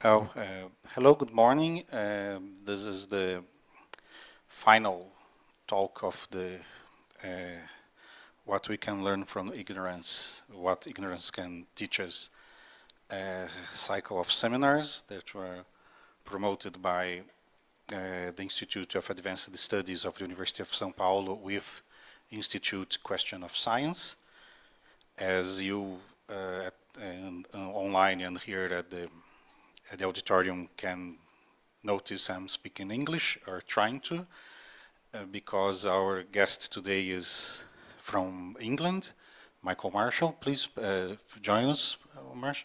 Hello, good morning. This is the final talk of the what we can learn from ignorance, what ignorance can teach us, cycle of seminars that were promoted by the Institute of Advanced Studies of the University of São Paulo with Institute Question of Science. As you online and here at the auditorium can notice, I'm speaking English, or trying to, because our guest today is from England, Michael Marshall. Please join us, Marsh.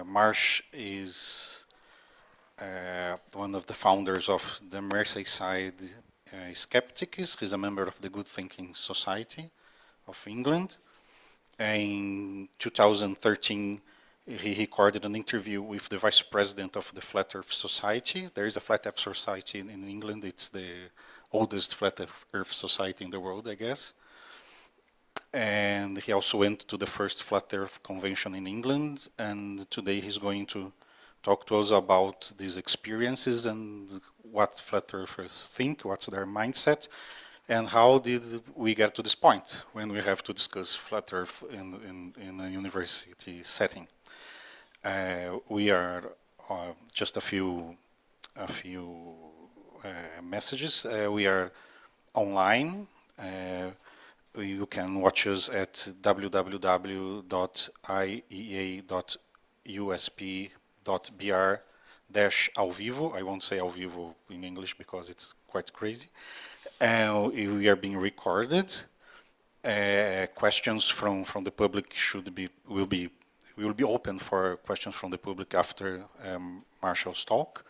Marsh is one of the founders of the Merseyside Skeptics. He's a member of the Good Thinking Society of England. In 2013, he recorded an interview with the vice president of the Flat Earth Society. There is a Flat Earth Society in England. It's the oldest Flat Earth Society in the world, I guess. And he also went to the first Flat Earth Convention in England. And today he's going to talk to us about these experiences and what Flat Earthers think, what's their mindset, and how did we get to this point when we have to discuss Flat Earth in a university setting. We are just a few messages. We are online. You can watch us at www.iea.usp.br/ao vivo. I won't say ao vivo in English because it's quite crazy. We are being recorded. Questions from the public will be open for questions from the public after Marshall's talk.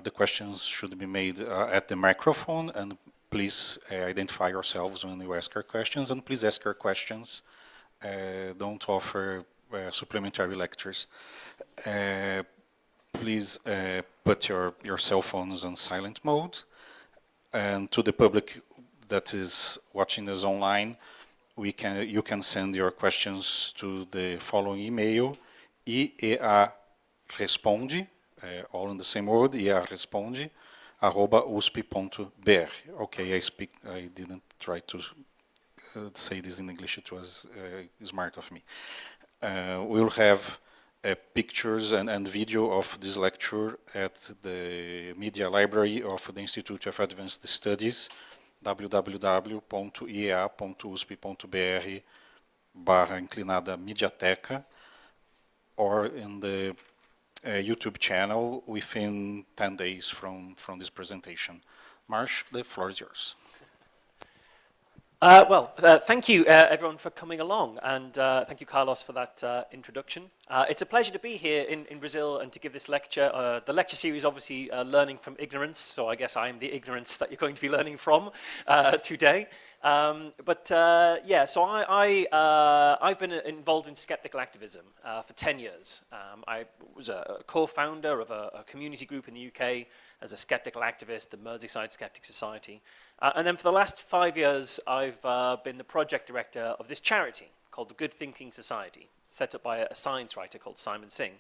The questions should be made at the microphone, and please identify yourselves when you ask your questions, and please ask your questions. Don't offer supplementary lectures. Please put your cell phones on silent mode. And to the public that is watching us online, you can send your questions to the following email: iearesponde, all in the same word, iearesponde, @usp.br. Okay, I didn't try to say this in English. It was smart of me. We'll have pictures and video of this lecture at the media library of the Institute of Advanced Studies, www.iea.usp.br/mediateca, or in the YouTube channel within 10 days from this presentation. Marsh, the floor is yours. Thank you everyone for coming along, and thank you, Carlos, for that introduction. It's a pleasure to be here in Brazil and to give this lecture. The lecture series, obviously, learning from ignorance, so I guess I am the ignorance that you're going to be learning from today. So I've been involved in skeptical activism for 10 years. I was a co-founder of a community group in the UK as a skeptical activist, the Merseyside Skeptics Society. And then for the last 5 years, I've been the project director of this charity called the Good Thinking Society, set up by a science writer called Simon Singh.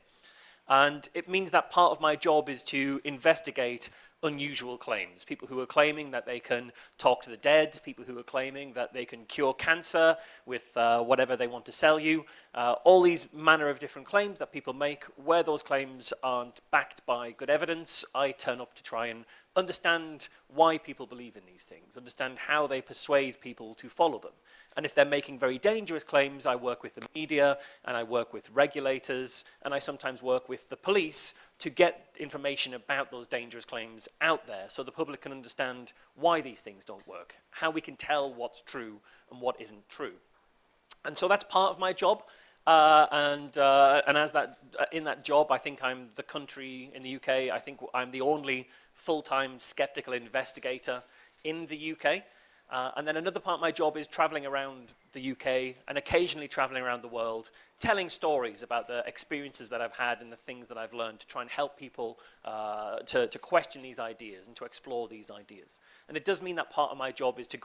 And it means that part of my job is to investigate unusual claims. People who are claiming that they can talk to the dead, people who are claiming that they can cure cancer with whatever they want to sell you. All these manner of different claims that people make. Where those claims aren't backed by good evidence, I turn up to try and understand why people believe in these things, understand how they persuade people to follow them. And if they're making very dangerous claims, I work with the media, and I work with regulators, and I sometimes work with the police to get information about those dangerous claims out there so the public can understand why these things don't work, how we can tell what's true and what isn't true. And so that's part of my job. And as in that job, I think I'm the country in the UK, I think I'm the only full-time skeptical investigator in the UK. And then another part of my job is traveling around the UK and occasionally traveling around the world, telling stories about the experiences that I've had and the things that I've learned to try and help people to question these ideas and to explore these ideas. And it does mean that part of my job is to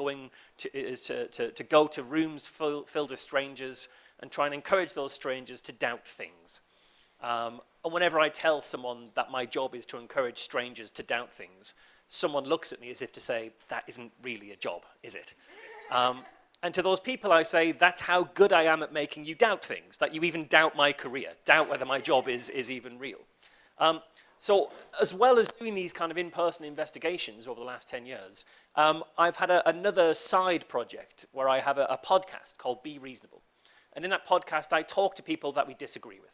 go to rooms filled with strangers and try and encourage those strangers to doubt things. And whenever I tell someone that my job is to encourage strangers to doubt things, someone looks at me as if to say, that isn't really a job, is it? And to those people I say, that's how good I am at making you doubt things, that you even doubt my career, doubt whether my job is even real. So as well as doing these kind of in-person investigations over the last 10 years, I've had another side project where I have a podcast called Be Reasonable. And in that podcast, I talk to people that we disagree with.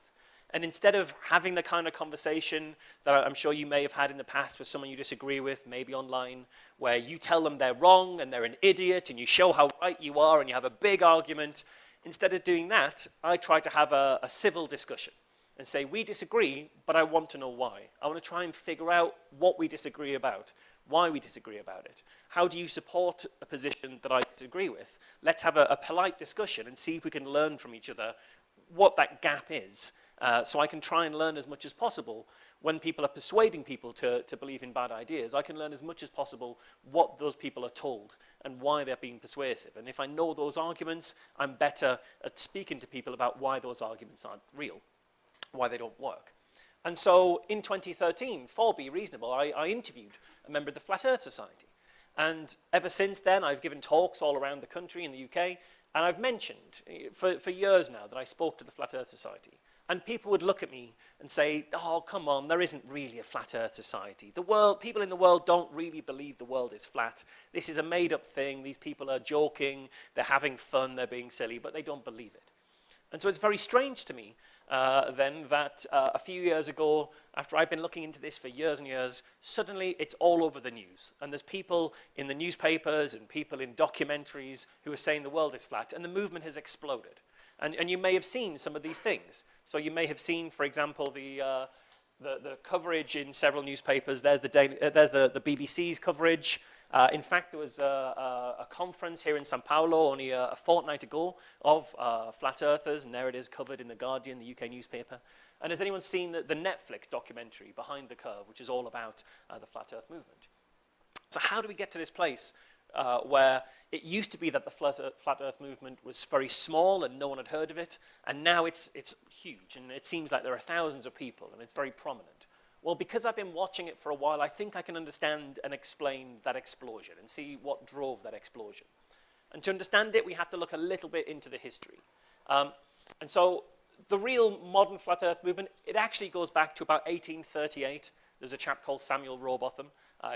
And instead of having the kind of conversation that I'm sure you may have had in the past with someone you disagree with, maybe online, where you tell them they're wrong and they're an idiot and you show how right you are and you have a big argument, instead of doing that, I try to have a civil discussion and say, we disagree, but I want to know why. I want to try and figure out what we disagree about, why we disagree about it. How do you support a position that I disagree with? Let's have a polite discussion and see if we can learn from each other what that gap is. So I can try and learn as much as possible when people are persuading people to believe in bad ideas. I can learn as much as possible what those people are told and why they're being persuasive. And if I know those arguments, I'm better at speaking to people about why those arguments aren't real, why they don't work. And so in 2013, for Be Reasonable, I interviewed a member of the Flat Earth Society. And ever since then, I've given talks all around the country in the UK, and I've mentioned for years now that I spoke to the Flat Earth Society. And people would look at me and say, oh, come on, there isn't really a flat earth society. People in the world don't really believe the world is flat. This is a made-up thing. These people are joking. They're having fun. They're being silly, but they don't believe it. And so it's very strange to me then that a few years ago, after I've been looking into this for years and years, suddenly it's all over the news. And there's people in the newspapers and people in documentaries who are saying the world is flat, and the movement has exploded. And you may have seen some of these things. So you may have seen, for example, the coverage in several newspapers. There's the BBC's coverage. In fact, there was a conference here in São Paulo only a fortnight ago of flat earthers, and there it is covered in The Guardian, the UK newspaper. And has anyone seen the Netflix documentary, Behind the Curve, which is all about the flat earth movement? So how do we get to this place where it used to be that the flat earth movement was very small and no one had heard of it, and now it's huge, and it seems like there are thousands of people, and it's very prominent? Well, because I've been watching it for a while, I think I can understand and explain that explosion and see what drove that explosion. And to understand it, we have to look a little bit into the history. And so the real modern flat earth movement, it actually goes back to about 1838. There's a chap called Samuel Rowbotham,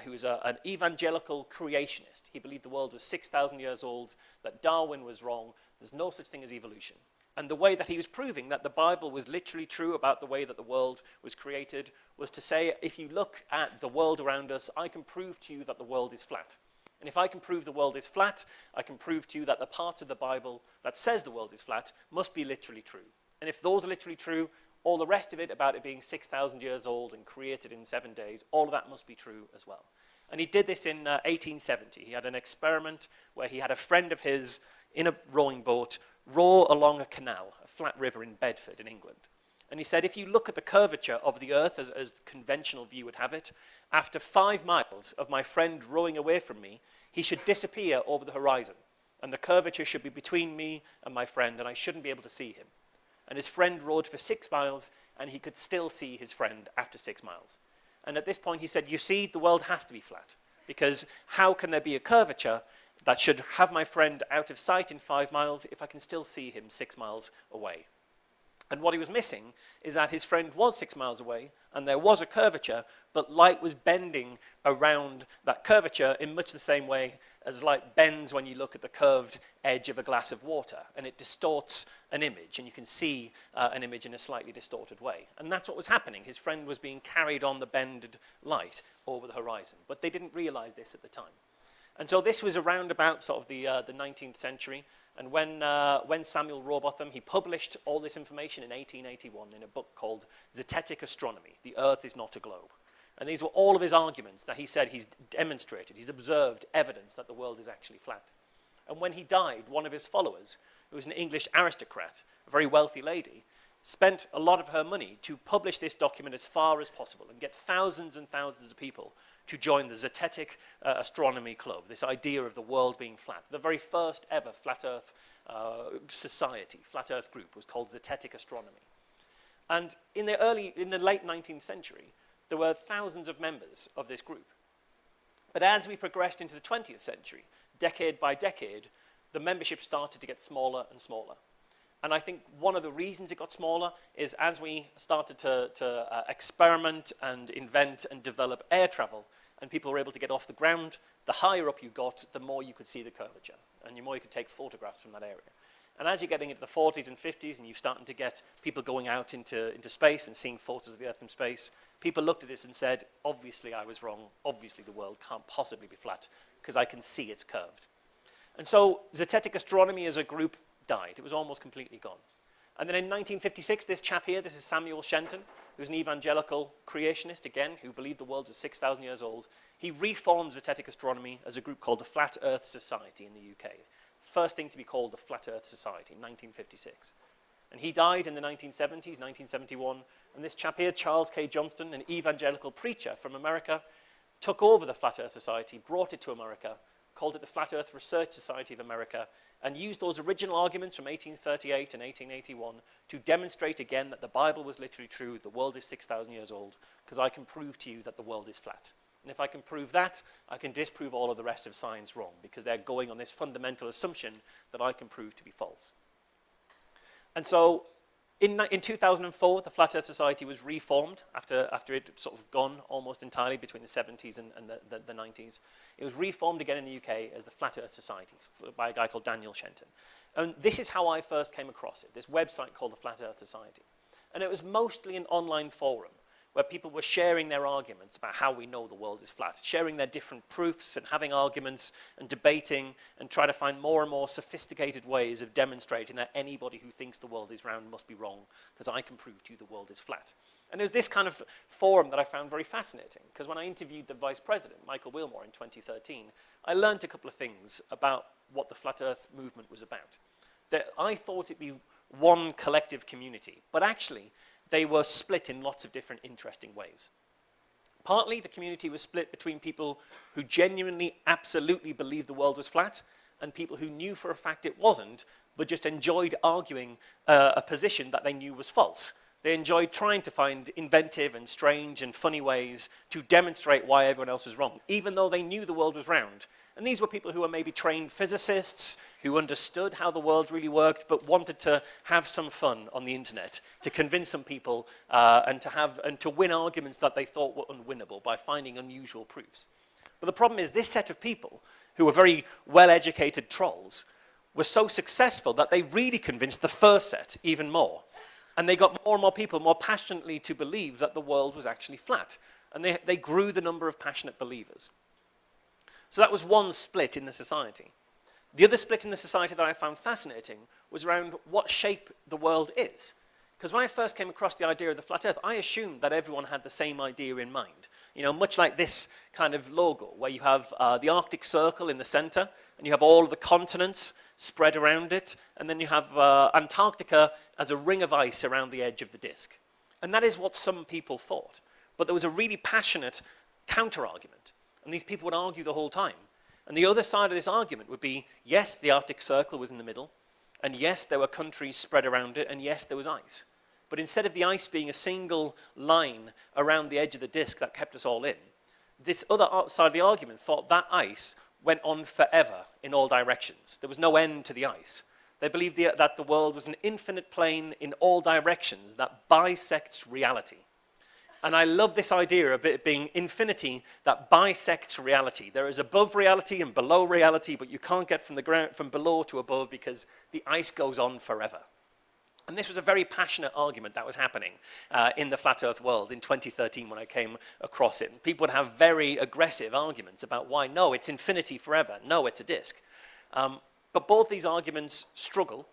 who was an evangelical creationist. He believed the world was 6,000 years old, that Darwin was wrong, there's no such thing as evolution. And the way that he was proving that the Bible was literally true about the way that the world was created was to say, if you look at the world around us, I can prove to you that the world is flat. And if I can prove the world is flat, I can prove to you that the part of the Bible that says the world is flat must be literally true. And if those are literally true, all the rest of it about it being 6,000 years old and created in 7 days, all of that must be true as well. And he did this in 1870. He had an experiment where he had a friend of his in a rowing boat row along a canal, a flat river in Bedford in England. And he said, if you look at the curvature of the earth as the conventional view would have it, after 5 miles of my friend rowing away from me, he should disappear over the horizon. And the curvature should be between me and my friend, and I shouldn't be able to see him. And his friend rowed for 6 miles, and he could still see his friend after 6 miles. And at this point he said, you see, the world has to be flat, because how can there be a curvature that should have my friend out of sight in 5 miles if I can still see him 6 miles away? And what he was missing is that his friend was 6 miles away, and there was a curvature, but light was bending around that curvature in much the same way as light bends when you look at the curved edge of a glass of water, and it distorts an image, and you can see an image in a slightly distorted way. And that's what was happening. His friend was being carried on the bended light over the horizon, but they didn't realize this at the time. And so this was around about sort of the 19th century, and when Samuel Rowbotham, he published all this information in 1881 in a book called Zetetic Astronomy, The Earth is Not a Globe. And these were all of his arguments that he said he's demonstrated, he's observed evidence that the world is actually flat. And when he died, one of his followers, who was an English aristocrat, a very wealthy lady, spent a lot of her money to publish this document as far as possible and get thousands and thousands of people to join the Zetetic Astronomy Club, this idea of the world being flat. The very first ever flat earth society, flat earth group, was called Zetetic Astronomy. And in the late 19th century, there were thousands of members of this group. But as we progressed into the 20th century, decade by decade, the membership started to get smaller and smaller. And I think one of the reasons it got smaller is as we started to experiment and invent and develop air travel, and people were able to get off the ground, the higher up you got, the more you could see the curvature, and the more you could take photographs from that area. And as you're getting into the 40s and 50s, and you're starting to get people going out into space and seeing photos of the Earth from space, people looked at this and said, obviously I was wrong, obviously the world can't possibly be flat, because I can see it's curved. And so Zetetic astronomy as a group died. It was almost completely gone. And then in 1956, this chap here, this is Samuel Shenton, who's an evangelical creationist, again, who believed the world was 6,000 years old. He reformed Zetetic astronomy as a group called the Flat Earth Society in the UK. First thing to be called the Flat Earth Society in 1956. And he died in the 1970s, 1971, and this chap here, Charles K. Johnston, an evangelical preacher from America, took over the Flat Earth Society, brought it to America, called it the Flat Earth Research Society of America, and used those original arguments from 1838 and 1881 to demonstrate again that the Bible was literally true, the world is 6,000 years old, because I can prove to you that the world is flat. And if I can prove that, I can disprove all of the rest of science wrong, because they're going on this fundamental assumption that I can prove to be false. And so in 2004, the Flat Earth Society was reformed after it had sort of gone almost entirely between the 70s and the 90s. It was reformed again in the UK as the Flat Earth Society by a guy called Daniel Shenton. And this is how I first came across it, this website called the Flat Earth Society. And it was mostly an online forum where people were sharing their arguments about how we know the world is flat, sharing their different proofs and having arguments and debating and trying to find more and more sophisticated ways of demonstrating that anybody who thinks the world is round must be wrong, because I can prove to you the world is flat. And it was this kind of forum that I found very fascinating, because when I interviewed the vice president, Michael Wilmore, in 2013, I learned a couple of things about what the Flat Earth movement was about. That I thought it'd be one collective community, but actually they were split in lots of different interesting ways. Partly, the community was split between people who genuinely, absolutely believed the world was flat, and people who knew for a fact it wasn't, but just enjoyed arguing a position that they knew was false. They enjoyed trying to find inventive and strange and funny ways to demonstrate why everyone else was wrong, even though they knew the world was round. And these were people who were maybe trained physicists, who understood how the world really worked, but wanted to have some fun on the internet, to convince some people and to win arguments that they thought were unwinnable by finding unusual proofs. But the problem is this set of people, who were very well-educated trolls, were so successful that they really convinced the first set even more. And they got more and more people more passionately to believe that the world was actually flat. And they grew the number of passionate believers. So that was one split in the society. The other split in the society that I found fascinating was around what shape the world is. Because when I first came across the idea of the flat Earth, I assumed that everyone had the same idea in mind. You know, much like this kind of logo, where you have the Arctic Circle in the center, and you have all of the continents spread around it, and then you have Antarctica as a ring of ice around the edge of the disk. And that is what some people thought. But there was a really passionate counter-argument. And these people would argue the whole time. And the other side of this argument would be, yes, the Arctic Circle was in the middle, and yes, there were countries spread around it, and yes, there was ice. But instead of the ice being a single line around the edge of the disk that kept us all in, this other side of the argument thought that ice went on forever in all directions. There was no end to the ice. They believed that the world was an infinite plane in all directions that bisects reality. And I love this idea of it being infinity that bisects reality. There is above reality and below reality, but you can't get from the ground, from below to above, because the ice goes on forever. And this was a very passionate argument that was happening in the flat Earth world in 2013 when I came across it. And people would have very aggressive arguments about why, no, it's infinity forever. No, it's a disk. But both these arguments struggle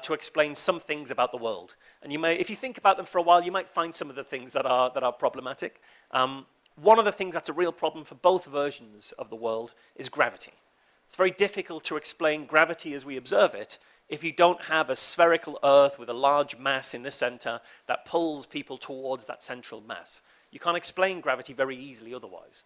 to explain some things about the world. And you may, if you think about them for a while, you might find some of the things that are problematic. One of the things that's a real problem for both versions of the world is gravity. It's very difficult to explain gravity as we observe it if you don't have a spherical Earth with a large mass in the center that pulls people towards that central mass. You can't explain gravity very easily otherwise.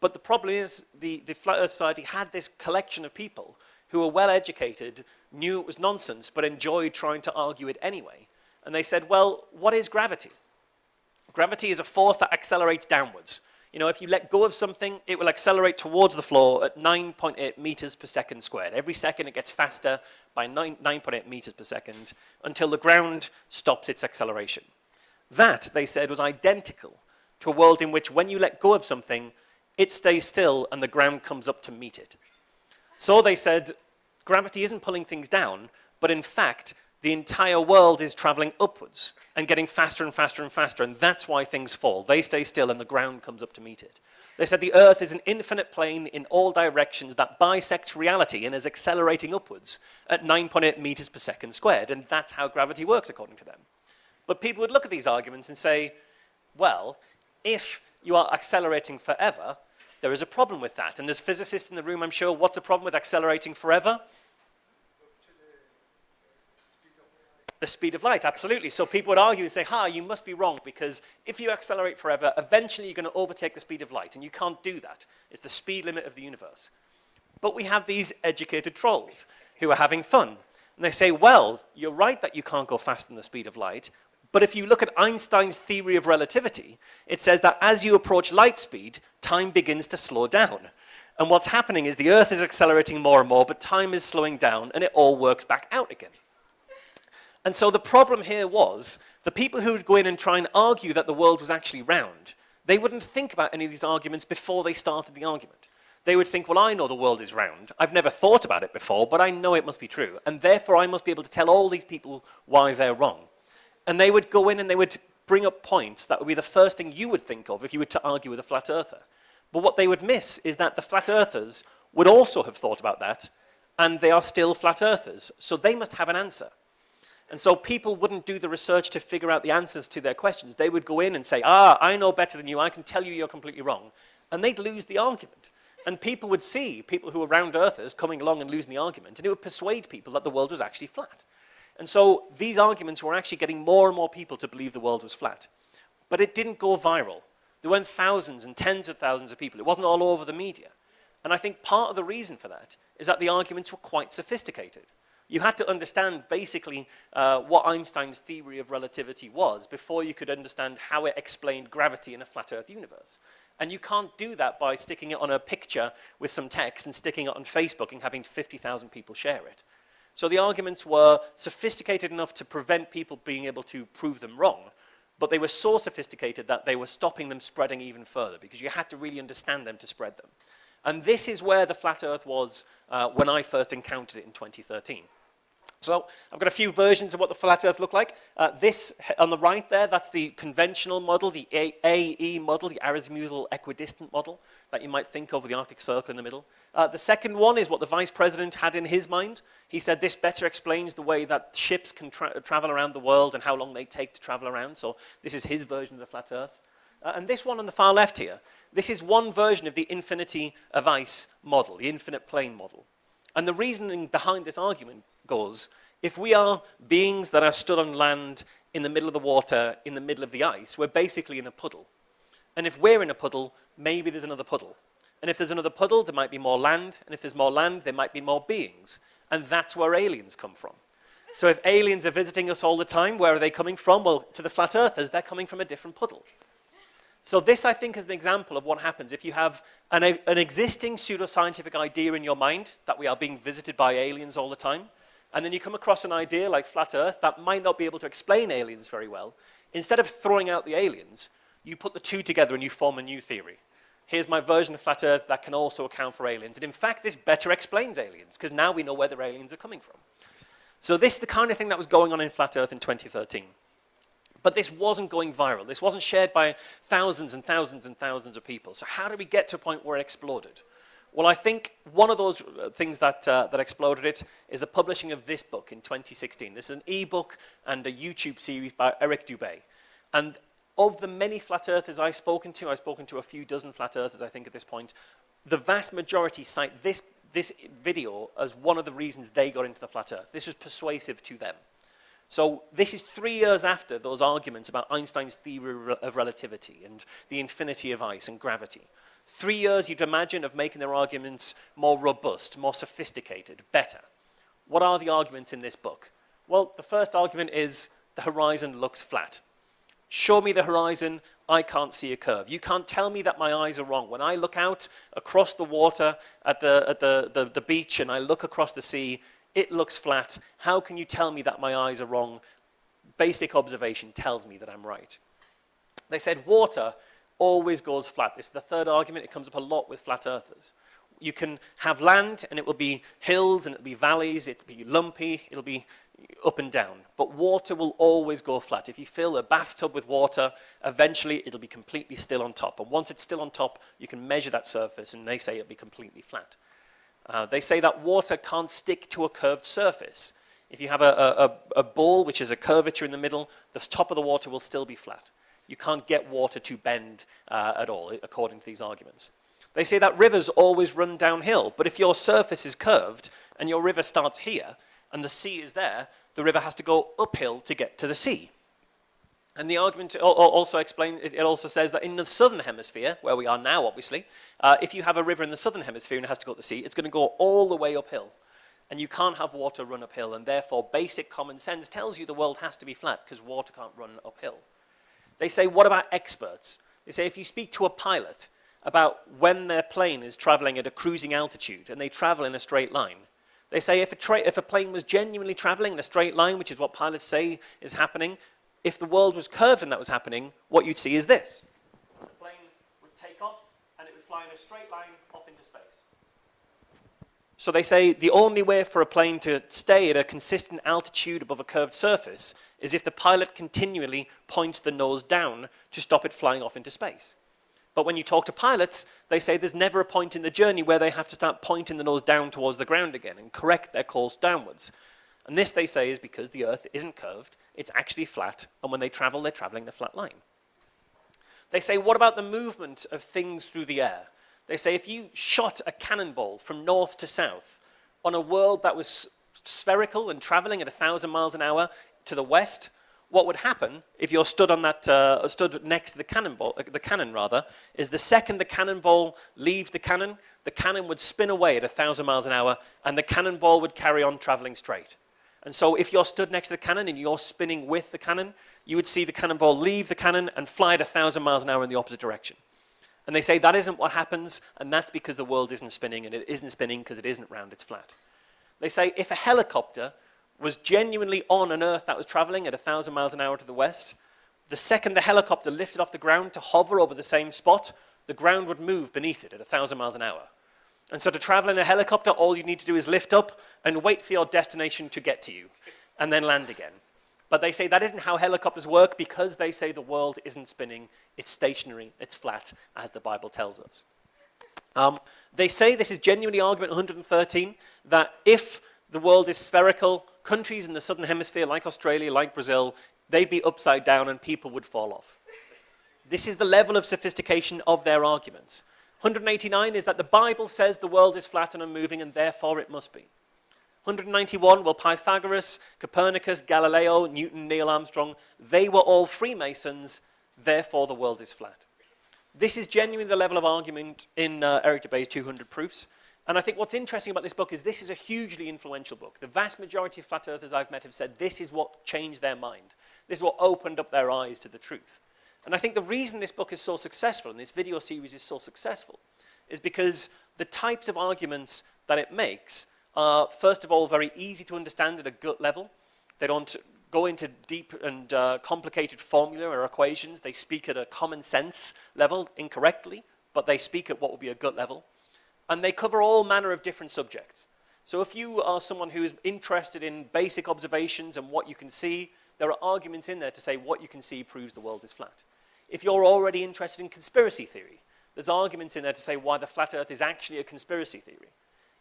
But the problem is the Flat Earth Society had this collection of people who were well educated, knew it was nonsense, but enjoyed trying to argue it anyway. And they said, well, what is gravity? Gravity is a force that accelerates downwards. You know, if you let go of something, it will accelerate towards the floor at 9.8 meters per second squared. Every second it gets faster by 9.8 meters per second until the ground stops its acceleration. That, they said, was identical to a world in which when you let go of something, it stays still and the ground comes up to meet it. So they said, gravity isn't pulling things down, but in fact, the entire world is traveling upwards and getting faster and faster and faster, and that's why things fall. They stay still and the ground comes up to meet it. They said the Earth is an infinite plane in all directions that bisects reality and is accelerating upwards at 9.8 meters per second squared, and that's how gravity works according to them. But people would look at these arguments and say, well, if you are accelerating forever, there is a problem with that. And there's physicists in the room, I'm sure. What's the problem with accelerating forever? The speed of light, absolutely. So people would argue and say, you must be wrong, because if you accelerate forever, eventually you're going to overtake the speed of light, and you can't do that. It's the speed limit of the universe. But we have these educated trolls who are having fun. And they say, well, you're right that you can't go faster than the speed of light, but if you look at Einstein's theory of relativity, it says that as you approach light speed, time begins to slow down. And what's happening is the Earth is accelerating more and more, but time is slowing down, and it all works back out again. And so the problem here was, the people who would go in and try and argue that the world was actually round, they wouldn't think about any of these arguments before they started the argument. They would think, well, I know the world is round. I've never thought about it before, but I know it must be true. And therefore, I must be able to tell all these people why they're wrong. And they would go in and they would bring up points that would be the first thing you would think of if you were to argue with a flat earther. But what they would miss is that the flat earthers would also have thought about that, and they are still flat earthers. So they must have an answer. And so people wouldn't do the research to figure out the answers to their questions. They would go in and say, I know better than you, I can tell you you're completely wrong. And they'd lose the argument. And people would see people who were round earthers coming along and losing the argument, and it would persuade people that the world was actually flat. And so these arguments were actually getting more and more people to believe the world was flat. But it didn't go viral. There weren't thousands and tens of thousands of people. It wasn't all over the media. And I think part of the reason for that is that the arguments were quite sophisticated. You had to understand basically what Einstein's theory of relativity was before you could understand how it explained gravity in a flat Earth universe. And you can't do that by sticking it on a picture with some text and sticking it on Facebook and having 50,000 people share it. So the arguments were sophisticated enough to prevent people being able to prove them wrong, but they were so sophisticated that they were stopping them spreading even further, because you had to really understand them to spread them. And this is where the flat Earth was when I first encountered it in 2013. So I've got a few versions of what the flat Earth looked like. This on the right there, that's the conventional model, the AE model, the azimuthal equidistant model that you might think of with the Arctic Circle in the middle. The second one is what the Vice President had in his mind. He said this better explains the way that ships can travel around the world and how long they take to travel around. So this is his version of the flat Earth. And this one on the far left here, this is one version of the infinity of ice model, the infinite plane model. And the reasoning behind this argument goes, if we are beings that are stood on land in the middle of the water, in the middle of the ice, we're basically in a puddle. And if we're in a puddle, maybe there's another puddle. And if there's another puddle, there might be more land. And if there's more land, there might be more beings. And that's where aliens come from. So if aliens are visiting us all the time, where are they coming from? Well, to the flat earthers, they're coming from a different puddle. So this, I think, is an example of what happens if you have an existing pseudoscientific idea in your mind that we are being visited by aliens all the time, and then you come across an idea like flat Earth that might not be able to explain aliens very well. Instead of throwing out the aliens, you put the two together and you form a new theory. Here's my version of flat Earth that can also account for aliens. And in fact, this better explains aliens, because now we know where the aliens are coming from. So this is the kind of thing that was going on in flat Earth in 2013. But this wasn't going viral. This wasn't shared by thousands and thousands and thousands of people. So how did we get to a point where it exploded? Well, I think one of those things that exploded it is the publishing of this book in 2016. This is an ebook and a YouTube series by Eric Dubay. And of the many flat earthers I've spoken to a few dozen flat earthers, I think, at this point, the vast majority cite this video as one of the reasons they got into the flat earth. This was persuasive to them. So this is 3 years after those arguments about Einstein's theory of relativity and the infinity of ice and gravity. 3 years, you'd imagine, of making their arguments more robust, more sophisticated, better. What are the arguments in this book? Well, the first argument is the horizon looks flat. Show me the horizon, I can't see a curve. You can't tell me that my eyes are wrong. When I look out across the water at the beach and I look across the sea, it looks flat. How can you tell me that my eyes are wrong? Basic observation tells me that I'm right. They said water always goes flat. This is the third argument. It comes up a lot with flat earthers. You can have land and it will be hills and it'll be valleys, it'll be lumpy, it'll be up and down. But water will always go flat. If you fill a bathtub with water, eventually it'll be completely still on top. And once it's still on top, you can measure that surface and they say it'll be completely flat. They say that water can't stick to a curved surface. If you have a bowl which has a curvature in the middle, the top of the water will still be flat. You can't get water to bend at all, according to these arguments. They say that rivers always run downhill, but if your surface is curved and your river starts here and the sea is there, the river has to go uphill to get to the sea. And the argument also says that in the southern hemisphere, where we are now obviously, if you have a river in the southern hemisphere and it has to go to the sea, it's going to go all the way uphill. And you can't have water run uphill, and therefore basic common sense tells you the world has to be flat because water can't run uphill. They say, what about experts? They say if you speak to a pilot about when their plane is traveling at a cruising altitude and they travel in a straight line, they say if a plane was genuinely traveling in a straight line, which is what pilots say is happening, if the world was curved and that was happening, what you'd see is this. The plane would take off and it would fly in a straight line off into space. So they say the only way for a plane to stay at a consistent altitude above a curved surface is if the pilot continually points the nose down to stop it flying off into space. But when you talk to pilots, they say there's never a point in the journey where they have to start pointing the nose down towards the ground again and correct their course downwards. And this, they say, is because the Earth isn't curved, it's actually flat, and when they travel, they're traveling in a flat line. They say, what about the movement of things through the air? They say if you shot a cannonball from north to south on a world that was spherical and traveling at 1,000 miles an hour to the west, what would happen if you're stood next to the cannon, is the second the cannonball leaves the cannon would spin away at 1,000 miles an hour, and the cannonball would carry on traveling straight. And so if you're stood next to the cannon and you're spinning with the cannon, you would see the cannonball leave the cannon and fly at 1,000 miles an hour in the opposite direction. And they say that isn't what happens, and that's because the world isn't spinning, and it isn't spinning because it isn't round, it's flat. They say if a helicopter was genuinely on an Earth that was traveling at 1,000 miles an hour to the west, the second the helicopter lifted off the ground to hover over the same spot, the ground would move beneath it at 1,000 miles an hour. And so to travel in a helicopter, all you need to do is lift up and wait for your destination to get to you, and then land again. But they say that isn't how helicopters work because they say the world isn't spinning, it's stationary, it's flat, as the Bible tells us. They say, this is genuinely argument 113, that if the world is spherical, countries in the southern hemisphere like Australia, like Brazil, they'd be upside down and people would fall off. This is the level of sophistication of their arguments. 189 is that the Bible says the world is flat and unmoving and therefore it must be. 191, well, Pythagoras, Copernicus, Galileo, Newton, Neil Armstrong, they were all Freemasons, therefore the world is flat. This is genuinely the level of argument in Eric Dubay's 200 Proofs. And I think what's interesting about this book is this is a hugely influential book. The vast majority of flat earthers I've met have said this is what changed their mind. This is what opened up their eyes to the truth. And I think the reason this book is so successful and this video series is so successful is because the types of arguments that it makes are, first of all, very easy to understand at a gut level. They don't go into deep and complicated formula or equations. They speak at a common sense level incorrectly, but they speak at what would be a gut level. And they cover all manner of different subjects. So if you are someone who is interested in basic observations and what you can see, there are arguments in there to say what you can see proves the world is flat. If you're already interested in conspiracy theory, there's arguments in there to say why the flat earth is actually a conspiracy theory.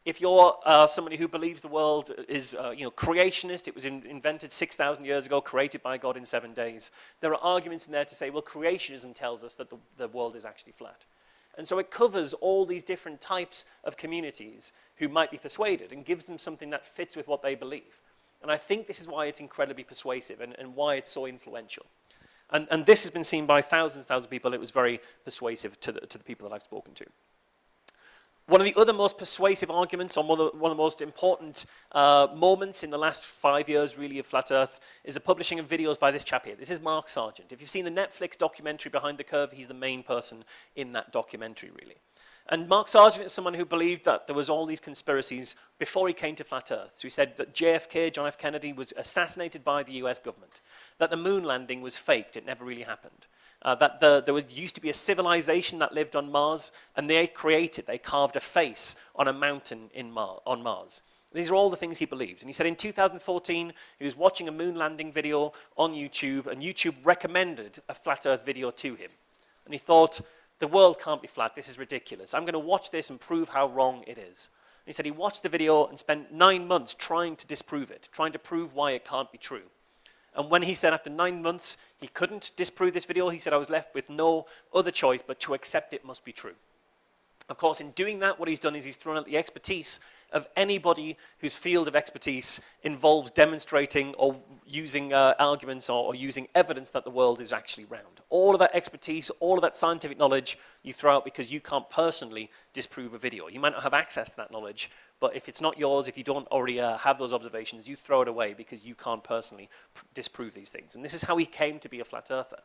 If you're somebody who believes the world is creationist, it was invented 6,000 years ago, created by God in 7 days, there are arguments in there to say, well, creationism tells us that the world is actually flat. And so it covers all these different types of communities who might be persuaded and gives them something that fits with what they believe. And I think this is why it's incredibly persuasive and why it's so influential. And this has been seen by thousands of people. It was very persuasive to the people that I've spoken to. One of the other most persuasive arguments, or one of the most important moments in the last 5 years, really, of Flat Earth, is the publishing of videos by this chap here. This is Mark Sargent. If you've seen the Netflix documentary Behind the Curve, he's the main person in that documentary, really. And Mark Sargent is someone who believed that there was all these conspiracies before he came to Flat Earth. So he said that JFK, John F. Kennedy, was assassinated by the US government, that the moon landing was faked, it never really happened. That there used to be a civilization that lived on Mars, and they carved a face on a mountain on Mars. These are all the things he believed. And he said in 2014, he was watching a moon landing video on YouTube, and YouTube recommended a Flat Earth video to him. And he thought, the world can't be flat, this is ridiculous. I'm going to watch this and prove how wrong it is. And he said he watched the video and spent 9 months trying to disprove it, trying to prove why it can't be true. And when he said after 9 months he couldn't disprove this video, he said, I was left with no other choice but to accept it must be true. Of course, in doing that, what he's done is he's thrown out the expertise of anybody whose field of expertise involves demonstrating or using arguments or using evidence that the world is actually round. All of that expertise, all of that scientific knowledge, you throw out because you can't personally disprove a video. You might not have access to that knowledge, but if it's not yours, if you don't already have those observations, you throw it away because you can't personally disprove these things. And this is how he came to be a flat earther.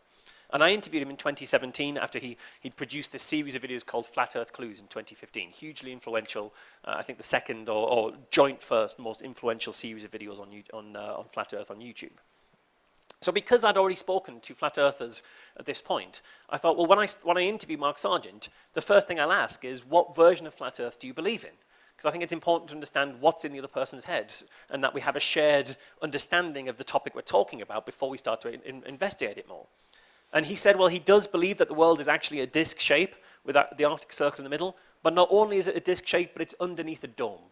And I interviewed him in 2017 after he'd produced a series of videos called Flat Earth Clues in 2015. Hugely influential, I think the second or joint first most influential series of videos on Flat Earth on YouTube. So because I'd already spoken to flat earthers at this point, I thought, well, when I interview Mark Sargent, the first thing I'll ask is, what version of flat earth do you believe in? Because I think it's important to understand what's in the other person's head and that we have a shared understanding of the topic we're talking about before we start to investigate it more. And he said, well, he does believe that the world is actually a disc shape with the Arctic Circle in the middle, but not only is it a disc shape, but it's underneath a dome.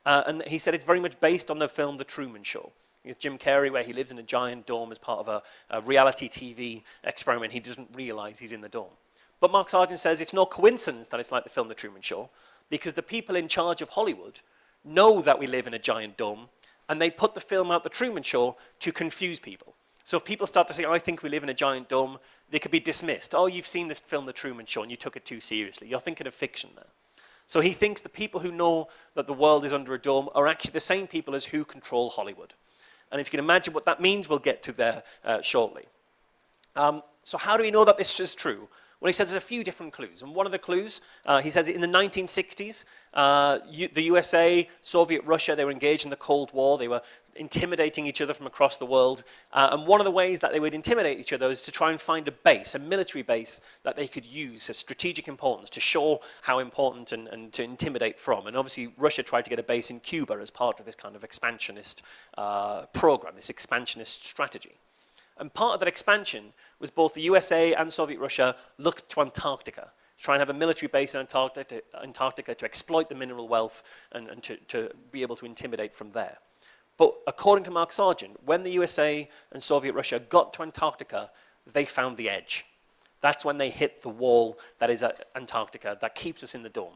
And he said it's very much based on the film The Truman Show. It's Jim Carrey, where he lives in a giant dome as part of a reality TV experiment. He doesn't realize he's in the dome. But Mark Sargent says it's no coincidence that it's like the film The Truman Show, because the people in charge of Hollywood know that we live in a giant dome, and they put the film out The Truman Show to confuse people. So if people start to say, I think we live in a giant dome, they could be dismissed. Oh, you've seen the film The Truman Show and you took it too seriously. You're thinking of fiction there. So he thinks the people who know that the world is under a dome are actually the same people as who control Hollywood. And if you can imagine what that means, we'll get to there shortly. So how do we know that this is true? Well, he says there's a few different clues. And one of the clues, he says in the 1960s, the USA, Soviet Russia, they were engaged in the Cold War. They were intimidating each other from across the world. And one of the ways that they would intimidate each other is to try and find a base, a military base that they could use of strategic importance to show how important and to intimidate from. And obviously, Russia tried to get a base in Cuba as part of this kind of expansionist program, this expansionist strategy. And part of that expansion was both the USA and Soviet Russia looked to Antarctica, to try and have a military base in Antarctica to exploit the mineral wealth and to be able to intimidate from there. But according to Mark Sargent, when the USA and Soviet Russia got to Antarctica, they found the edge. That's when they hit the wall that is at Antarctica that keeps us in the dome.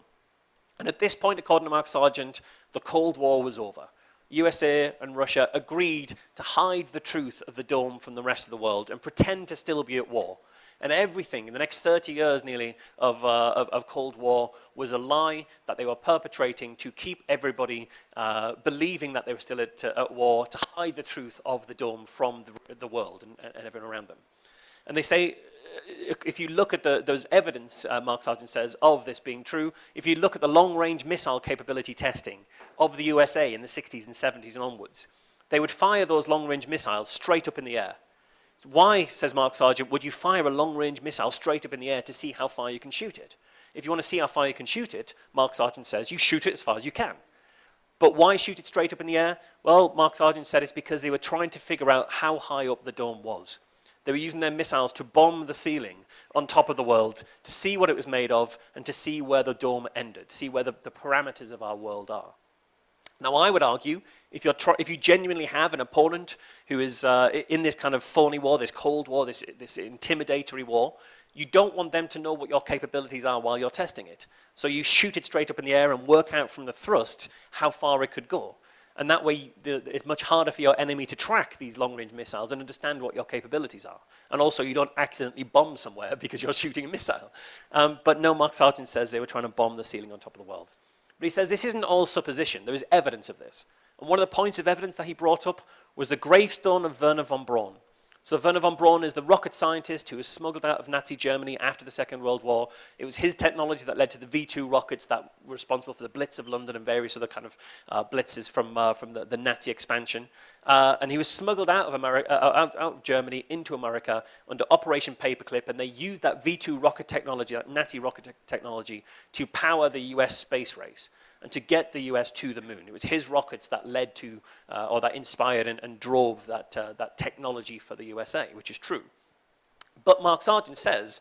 And at this point, according to Mark Sargent, the Cold War was over. USA and Russia agreed to hide the truth of the dome from the rest of the world and pretend to still be at war. And everything in the next 30 years nearly of Cold War was a lie that they were perpetrating to keep everybody believing that they were still at war, to hide the truth of the dome from the world and everyone around them. And they say, if you look at those evidence, Mark Sargent says, of this being true, if you look at the long-range missile capability testing of the USA in the 60s and 70s and onwards, they would fire those long-range missiles straight up in the air. Why, says Mark Sargent, would you fire a long-range missile straight up in the air to see how far you can shoot it? If you want to see how far you can shoot it, Mark Sargent says, you shoot it as far as you can. But why shoot it straight up in the air? Well, Mark Sargent said it's because they were trying to figure out how high up the dome was. They were using their missiles to bomb the ceiling on top of the world to see what it was made of and to see where the dome ended, see where the parameters of our world are. Now, I would argue, if you genuinely have an opponent who is in this kind of phony war, this Cold War, this intimidatory war, you don't want them to know what your capabilities are while you're testing it. So you shoot it straight up in the air and work out from the thrust how far it could go. And that way, it's much harder for your enemy to track these long-range missiles and understand what your capabilities are. And also, you don't accidentally bomb somewhere because you're shooting a missile. But no, Mark Sargent says they were trying to bomb the ceiling on top of the world. But he says this isn't all supposition. There is evidence of this. And one of the points of evidence that he brought up was the gravestone of Wernher von Braun. So Wernher von Braun is the rocket scientist who was smuggled out of Nazi Germany after the Second World War. It was his technology that led to the V2 rockets that were responsible for the Blitz of London and various other kind of blitzes from the Nazi expansion. And he was smuggled out of out of Germany into America under Operation Paperclip, and they used that V2 rocket technology, that Nazi rocket technology, to power the US space race and to get the US to the moon. It was his rockets that led to, or that inspired and drove that technology for the USA, which is true. But Mark Sargent says,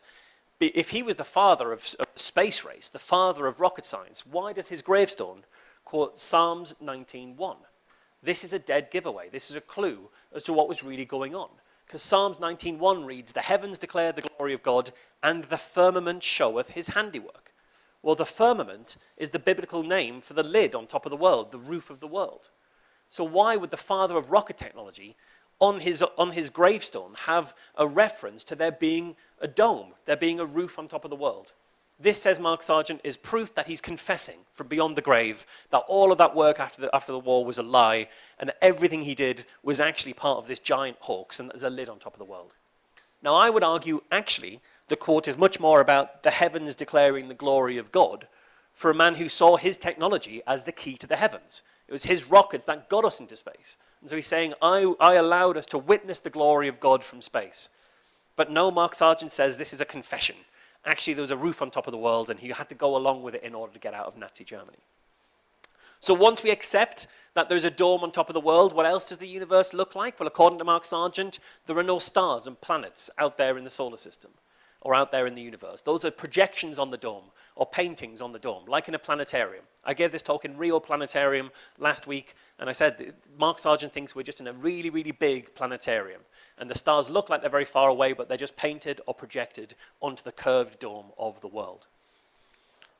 if he was the father of space race, the father of rocket science, why does his gravestone quote Psalms 19:1? This is a dead giveaway. This is a clue as to what was really going on. Because Psalms 19:1 reads, "The heavens declare the glory of God, and the firmament showeth his handiwork." Well, the firmament is the biblical name for the lid on top of the world, the roof of the world. So why would the father of rocket technology on his gravestone have a reference to there being a dome, there being a roof on top of the world? This, says Mark Sargent, is proof that he's confessing from beyond the grave that all of that work after the war was a lie, and that everything he did was actually part of this giant hoax, and there's a lid on top of the world. Now, I would argue, actually, the quote is much more about the heavens declaring the glory of God for a man who saw his technology as the key to the heavens. It was his rockets that got us into space. And so he's saying, I allowed us to witness the glory of God from space. But no, Mark Sargent says this is a confession. Actually, there was a roof on top of the world, and he had to go along with it in order to get out of Nazi Germany. So once we accept that there's a dome on top of the world, what else does the universe look like? Well, according to Mark Sargent, there are no stars and planets out there in the solar system or out there in the universe. Those are projections on the dome or paintings on the dome, like in a planetarium. I gave this talk in Rio Planetarium last week, and I said Mark Sargent thinks we're just in a really, really big planetarium, and the stars look like they're very far away, but they're just painted or projected onto the curved dome of the world.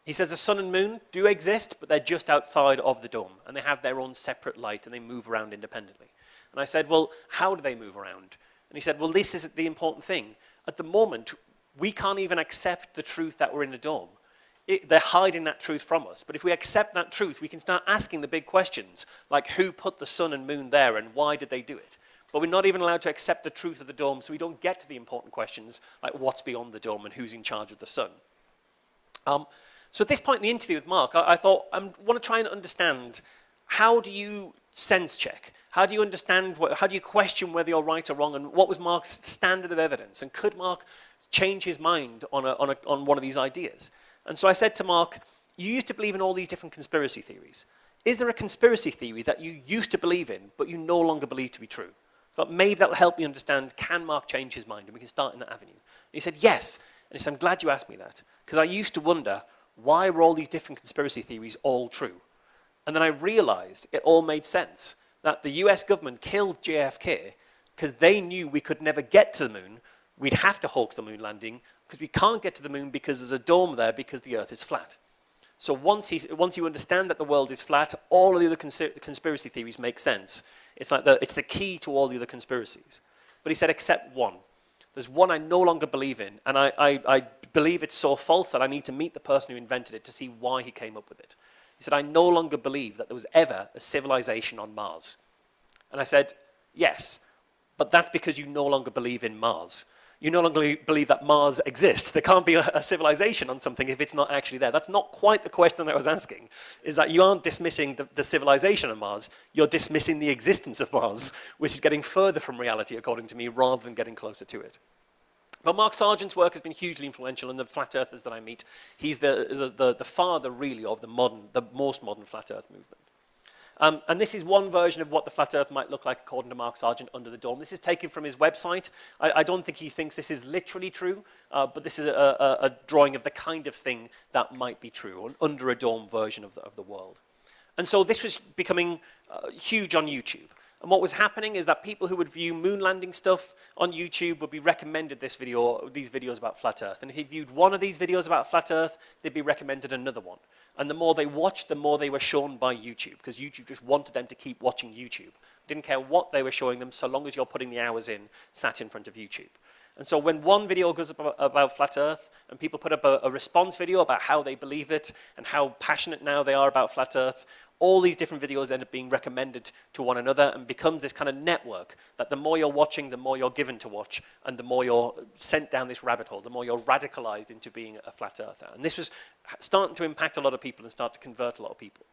He says the sun and moon do exist, but they're just outside of the dome, and they have their own separate light, and they move around independently. And I said, well, how do they move around? And he said, well, this is the important thing. At the moment, we can't even accept the truth that we're in a dome. They're hiding that truth from us. But if we accept that truth, we can start asking the big questions, like who put the sun and moon there and why did they do it? But we're not even allowed to accept the truth of the dome, so we don't get to the important questions, like what's beyond the dome and who's in charge of the sun. So at this point in the interview with Mark, I thought, I want to try and understand, how do you sense check? How do you understand, how do you question whether you're right or wrong, and what was Mark's standard of evidence? And could Mark change his mind on one of these ideas? And so I said to Mark, you used to believe in all these different conspiracy theories. Is there a conspiracy theory that you used to believe in, but you no longer believe to be true? So maybe that'll help me understand, can Mark change his mind? And we can start in that avenue. And he said, yes. And he said, I'm glad you asked me that, because I used to wonder, why were all these different conspiracy theories all true? And then I realized it all made sense, that the US government killed JFK because they knew we could never get to the moon. We'd have to hoax the moon landing because we can't get to the moon because there's a dome there because the Earth is flat. So once you understand that the world is flat, all of the other conspiracy theories make sense. It's like it's the key to all the other conspiracies. But he said, except one. There's one I no longer believe in, and I believe it's so false that I need to meet the person who invented it to see why he came up with it. He said, I no longer believe that there was ever a civilization on Mars. And I said, yes, but that's because you no longer believe in Mars. You no longer believe that Mars exists. There can't be a civilization on something if it's not actually there. That's not quite the question I was asking, is that you aren't dismissing the civilization on Mars, you're dismissing the existence of Mars, which is getting further from reality, according to me, rather than getting closer to it. But Mark Sargent's work has been hugely influential, and the flat earthers that I meet, he's the father, really, of the most modern flat earth movement. And this is one version of what the flat earth might look like according to Mark Sargent under the dome. This is taken from his website. I don't think he thinks this is literally true, but this is a drawing of the kind of thing that might be true, an under a dome version of the world. And so this was becoming huge on YouTube. And what was happening is that people who would view moon landing stuff on YouTube would be recommended these videos about flat Earth. And if they viewed one of these videos about flat Earth, they'd be recommended another one. And the more they watched, the more they were shown by YouTube, because YouTube just wanted them to keep watching YouTube. Didn't care what they were showing them, so long as you're putting the hours in, sat in front of YouTube. And so when one video goes up about flat Earth, and people put up a response video about how they believe it, and how passionate now they are about flat Earth, all these different videos end up being recommended to one another and becomes this kind of network that the more you're watching, the more you're given to watch, and the more you're sent down this rabbit hole, the more you're radicalized into being a flat earther. And this was starting to impact a lot of people and start to convert a lot of people.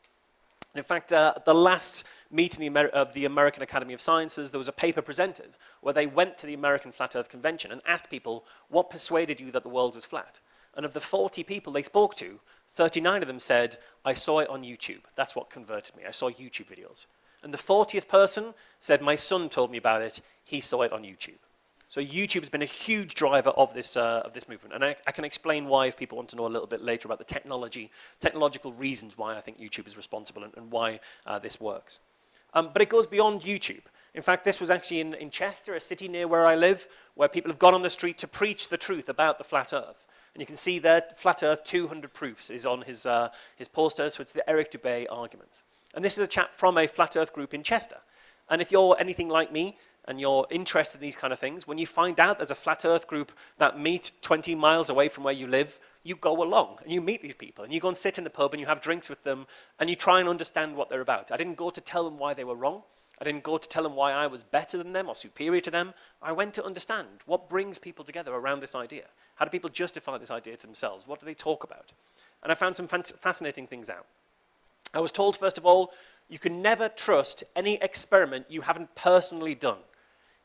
In fact, at the last meeting of the American Academy of Sciences, there was a paper presented where they went to the American Flat Earth Convention and asked people, what persuaded you that the world was flat? And of the 40 people they spoke to, 39 of them said, I saw it on YouTube. That's what converted me. I saw YouTube videos. And the 40th person said, my son told me about it. He saw it on YouTube. So YouTube has been a huge driver of this movement. And I can explain why if people want to know a little bit later about the technological reasons why I think YouTube is responsible and why this works. But it goes beyond YouTube. In fact, this was actually in Chester, a city near where I live, where people have gone on the street to preach the truth about the flat Earth. And you can see there, Flat Earth 200 Proofs is on his poster, so it's the Eric Dubay arguments. And this is a chap from a Flat Earth group in Chester. And if you're anything like me, and you're interested in these kind of things, when you find out there's a Flat Earth group that meet 20 miles away from where you live, you go along, and you meet these people, and you go and sit in the pub, and you have drinks with them, and you try and understand what they're about. I didn't go to tell them why they were wrong. I didn't go to tell them why I was better than them or superior to them. I went to understand what brings people together around this idea. How do people justify this idea to themselves? What do they talk about? And I found some fascinating things out. I was told, first of all, you can never trust any experiment you haven't personally done.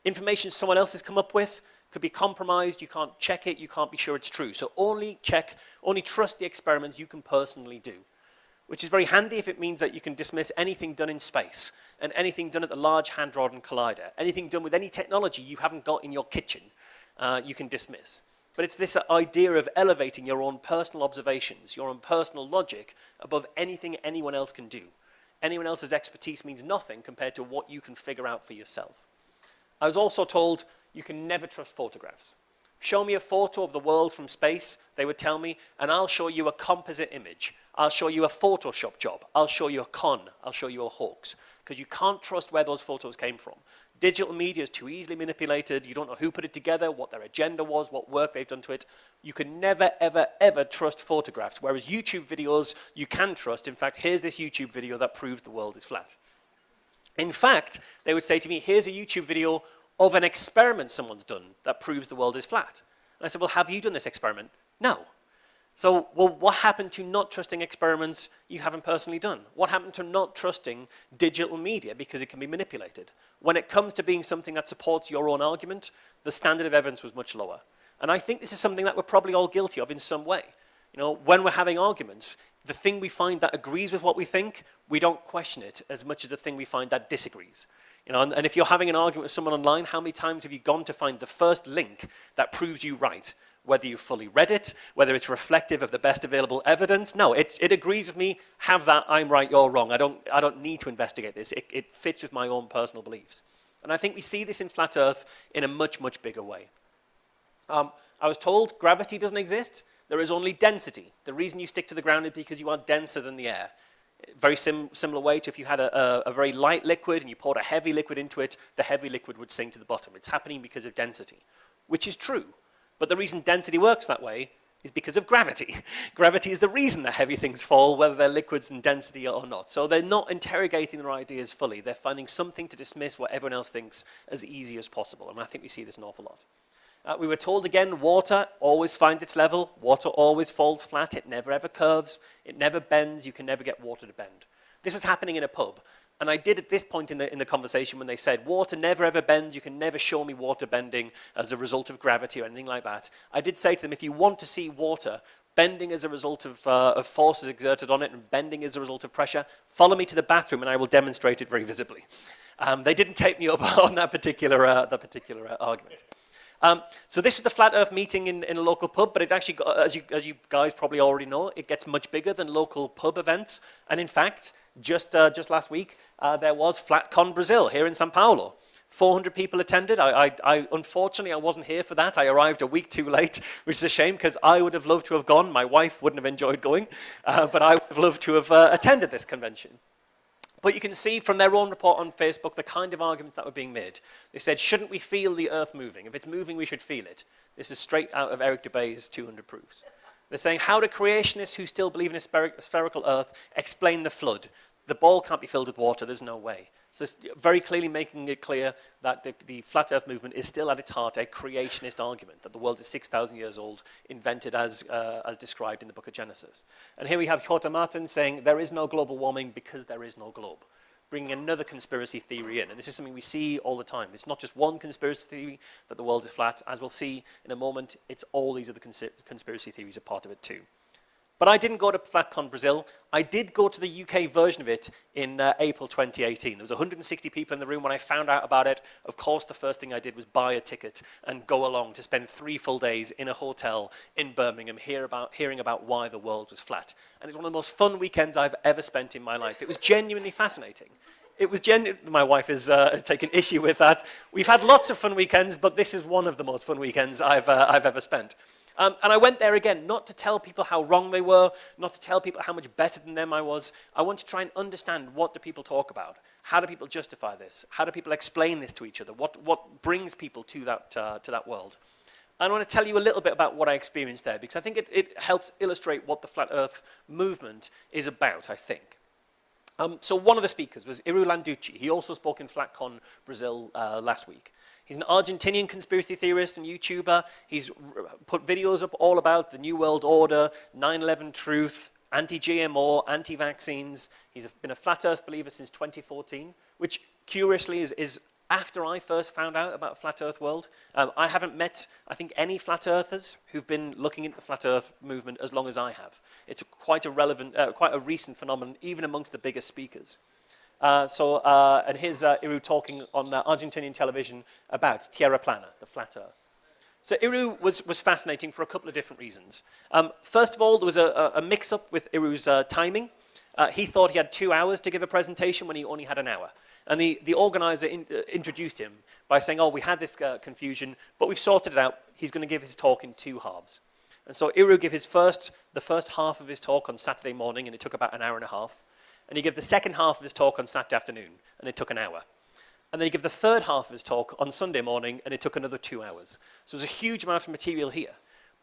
Information someone else has come up with could be compromised, you can't check it, you can't be sure it's true. So only trust the experiments you can personally do. Which is very handy if it means that you can dismiss anything done in space and anything done at the Large Hadron Collider, anything done with any technology you haven't got in your kitchen, you can dismiss. But it's this idea of elevating your own personal observations, your own personal logic above anything anyone else can do. Anyone else's expertise means nothing compared to what you can figure out for yourself. I was also told you can never trust photographs. Show me a photo of the world from space, they would tell me, and I'll show you a composite image. I'll show you a Photoshop job. I'll show you a con. I'll show you a hoax. Because you can't trust where those photos came from. Digital media is too easily manipulated. You don't know who put it together, what their agenda was, what work they've done to it. You can never, ever, ever trust photographs. Whereas YouTube videos, you can trust. In fact, here's this YouTube video that proves the world is flat. In fact, they would say to me, here's a YouTube video of an experiment someone's done that proves the world is flat. And I said, well, have you done this experiment? No. So, well, what happened to not trusting experiments you haven't personally done? What happened to not trusting digital media because it can be manipulated? When it comes to being something that supports your own argument, the standard of evidence was much lower. And I think this is something that we're probably all guilty of in some way. You know, when we're having arguments, the thing we find that agrees with what we think, we don't question it as much as the thing we find that disagrees. You know, and if you're having an argument with someone online, how many times have you gone to find the first link that proves you right? Whether you've fully read it, whether it's reflective of the best available evidence. No, it agrees with me, have that, I'm right, you're wrong. I don't need to investigate this. It fits with my own personal beliefs. And I think we see this in Flat Earth in a much, much bigger way. I was told gravity doesn't exist. There is only density. The reason you stick to the ground is because you are denser than the air. Very similar way to if you had a very light liquid and you poured a heavy liquid into it, the heavy liquid would sink to the bottom. It's happening because of density, which is true. But the reason density works that way is because of gravity. Gravity is the reason that heavy things fall, whether they're liquids in density or not. So they're not interrogating their ideas fully. They're finding something to dismiss what everyone else thinks as easy as possible. And I think we see this an awful lot. We were told again, water always finds its level. Water always falls flat. It never ever curves. It never bends. You can never get water to bend. This was happening in a pub. And I did at this point in the conversation when they said, water never ever bends, you can never show me water bending as a result of gravity or anything like that. I did say to them, if you want to see water bending as a result of forces exerted on it and bending as a result of pressure, follow me to the bathroom and I will demonstrate it very visibly. They didn't take me up on that particular argument. So this was the Flat Earth meeting in a local pub, but it actually, as you guys probably already know, it gets much bigger than local pub events. And in fact, just last week, there was FlatCon Brazil here in Sao Paulo. 400 people attended. Unfortunately, I wasn't here for that. I arrived a week too late, which is a shame because I would have loved to have gone. My wife wouldn't have enjoyed going, but I would have loved to have attended this convention. But you can see from their own report on Facebook the kind of arguments that were being made. They said, shouldn't we feel the earth moving? If it's moving, we should feel it. This is straight out of Eric Dubay's 200 Proofs. They're saying, how do creationists who still believe in a spherical earth explain the flood? The ball can't be filled with water, there's no way. So it's very clearly making it clear that the flat earth movement is still at its heart a creationist argument, that the world is 6,000 years old, invented as described in the book of Genesis. And here we have Jorge Martin saying there is no global warming because there is no globe, bringing another conspiracy theory in. And this is something we see all the time. It's not just one conspiracy theory that the world is flat. As we'll see in a moment, it's all these other conspiracy theories are part of it too. But I didn't go to FlatCon Brazil. I did go to the UK version of it in April 2018. There was 160 people in the room when I found out about it. Of course, the first thing I did was buy a ticket and go along to spend 3 full days in a hotel in Birmingham hearing about why the world was flat. And it's one of the most fun weekends I've ever spent in my life. It was genuinely fascinating. It was my wife is taking issue with that. We've had lots of fun weekends, but this is one of the most fun weekends I've ever spent. And I went there again, not to tell people how wrong they were, not to tell people how much better than them I was. I want to try and understand, what do people talk about? How do people justify this? How do people explain this to each other? What brings people to that world? I want to tell you a little bit about what I experienced there, because I think it helps illustrate what the Flat Earth movement is about, I think. So one of the speakers was Iru Landucci. He also spoke in FlatCon Brazil last week. He's an Argentinian conspiracy theorist and YouTuber. He's put videos up all about the New World Order, 9/11 truth, anti-GMO, anti-vaccines. He's been a flat earth believer since 2014, which curiously is after I first found out about flat earth world. I haven't met, I think, any flat earthers who've been looking into the flat earth movement as long as I have. It's quite a recent phenomenon, even amongst the biggest speakers. And here's Iru talking on Argentinian television about Tierra Plana, the flat earth. So Iru was fascinating for a couple of different reasons. First of all, there was a mix-up with Iru's timing. He thought he had 2 hours to give a presentation when he only had an hour. And the organizer introduced him by saying, oh, we had this confusion, but we've sorted it out. He's going to give his talk in 2 halves. And so Iru gave the first half of his talk on Saturday morning, and it took about an hour and a half. And he gave the second half of his talk on Saturday afternoon, and it took an hour. And then he gave the third half of his talk on Sunday morning, and it took another 2 hours. So there was a huge amount of material here.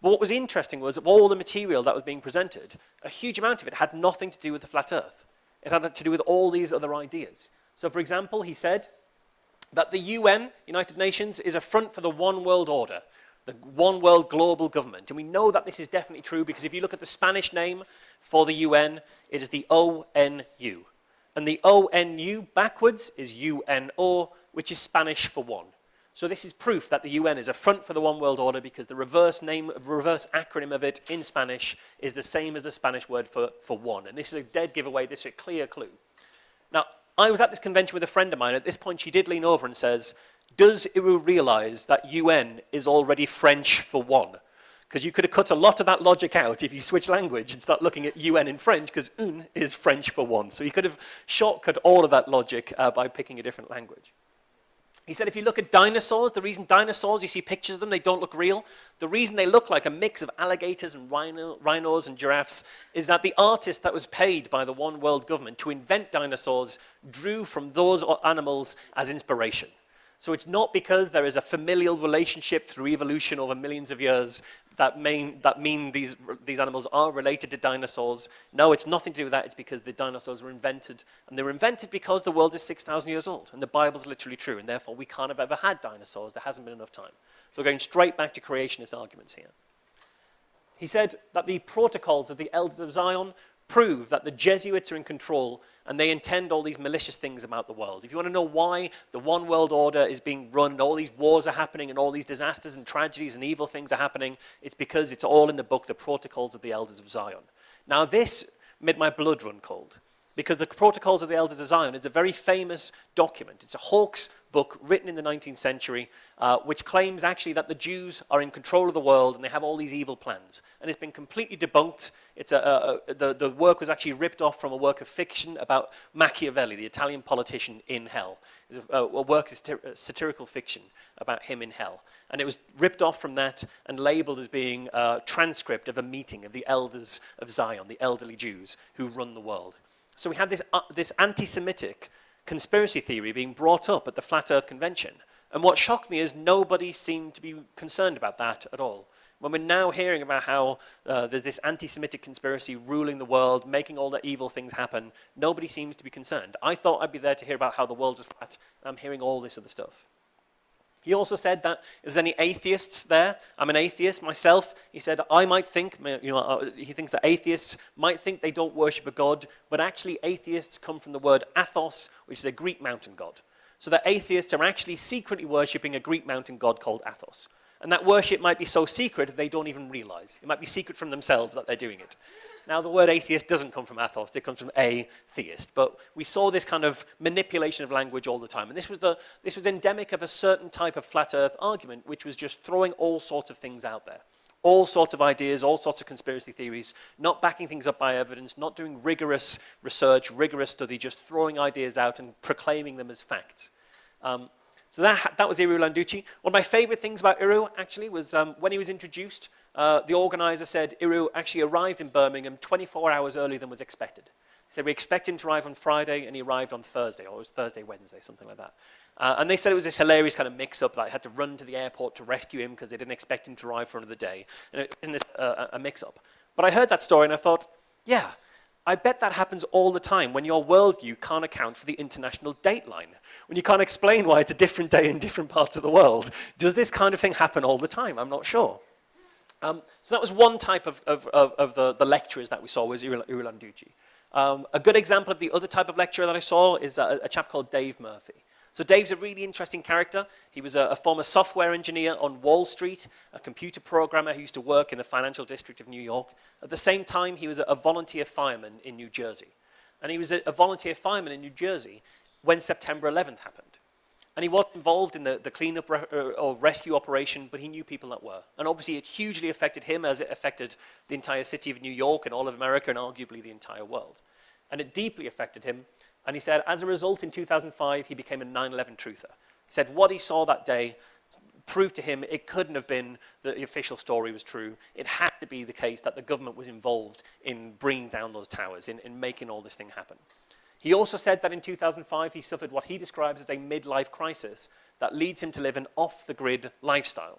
But what was interesting was, of all the material that was being presented, a huge amount of it had nothing to do with the flat earth. It had to do with all these other ideas. So for example, he said that the UN, United Nations, is a front for the one world order, the one world global government. And we know that this is definitely true because if you look at the Spanish name for the UN, it is the ONU. And the ONU backwards is UNO, which is Spanish for one. So this is proof that the UN is a front for the one world order because the reverse acronym of it in Spanish is the same as the Spanish word for one. And this is a dead giveaway, this is a clear clue. Now, I was at this convention with a friend of mine. At this point, she did lean over and says, does Iru realize that UN is already French for one? Because you could have cut a lot of that logic out if you switch language and start looking at UN in French, because un is French for one. So you could have shortcut all of that logic by picking a different language. He said if you look at dinosaurs, the reason dinosaurs, you see pictures of them, they don't look real. The reason they look like a mix of alligators and rhinos and giraffes is that the artist that was paid by the one world government to invent dinosaurs drew from those animals as inspiration. So it's not because there is a familial relationship through evolution over millions of years that mean these animals are related to dinosaurs. No, it's nothing to do with that. It's because the dinosaurs were invented. And they were invented because the world is 6,000 years old. And the Bible's literally true. And therefore, we can't have ever had dinosaurs. There hasn't been enough time. So we're going straight back to creationist arguments here. He said that the protocols of the Elders of Zion prove that the Jesuits are in control and they intend all these malicious things about the world. If you want to know why the one world order is being run, and all these wars are happening and all these disasters and tragedies and evil things are happening, it's because it's all in the book, The Protocols of the Elders of Zion. Now this made my blood run cold. because the Protocols of the Elders of Zion is a very famous document. It's a Hawke's book written in the 19th century, which claims actually that the Jews are in control of the world and they have all these evil plans. And it's been completely debunked. The work was actually ripped off from a work of fiction about Machiavelli, the Italian politician in hell. It's a work of satirical fiction about him in hell. And it was ripped off from that and labeled as being a transcript of a meeting of the elders of Zion, the elderly Jews who run the world. So we had this anti-Semitic conspiracy theory being brought up at the Flat Earth Convention. And what shocked me is nobody seemed to be concerned about that at all. When we're now hearing about how there's this anti-Semitic conspiracy ruling the world, making all the evil things happen, nobody seems to be concerned. I thought I'd be there to hear about how the world was flat. I'm hearing all this other stuff. He also said that if there's any atheists there, I'm an atheist myself. He said, I might think, he thinks that atheists might think they don't worship a god, but actually atheists come from the word athos, which is a Greek mountain god. So that atheists are actually secretly worshipping a Greek mountain god called Athos. And that worship might be so secret they don't even realize. It might be secret from themselves that they're doing it. Now, the word atheist doesn't come from athos, it comes from a-theist. But we saw this kind of manipulation of language all the time. And this was endemic of a certain type of flat earth argument, which was just throwing all sorts of things out there. All sorts of ideas, all sorts of conspiracy theories, not backing things up by evidence, not doing rigorous research, rigorous study, just throwing ideas out and proclaiming them as facts. So that was Iru Landucci. One of my favorite things about Iru, actually, was when he was introduced, the organizer said Iru actually arrived in Birmingham 24 hours earlier than was expected. He said, we expect him to arrive on Friday, and he arrived on Thursday, or it was Thursday, Wednesday, something like that. And they said it was this hilarious kind of mix-up that I had to run to the airport to rescue him because they didn't expect him to arrive for another day. And isn't this a mix-up? But I heard that story, and I thought, yeah, I bet that happens all the time when your worldview can't account for the international dateline. When you can't explain why it's a different day in different parts of the world. Does this kind of thing happen all the time? I'm not sure. So that was one type of the lecturers that we saw was Iru Landucci. A good example of the other type of lecturer that I saw is a chap called Dave Murphy. So Dave's a really interesting character. He was a former software engineer on Wall Street, a computer programmer who used to work in the financial district of New York. At the same time, he was a volunteer fireman in New Jersey. And he was a volunteer fireman in New Jersey when September 11th happened. And he wasn't involved in the cleanup or rescue operation, but he knew people that were. And obviously it hugely affected him as it affected the entire city of New York and all of America and arguably the entire world. And it deeply affected him. And he said, as a result, in 2005, he became a 9/11 truther. He said what he saw that day proved to him it couldn't have been that the official story was true. It had to be the case that the government was involved in bringing down those towers, in making all this thing happen. He also said that in 2005, he suffered what he describes as a midlife crisis that leads him to live an off-the-grid lifestyle.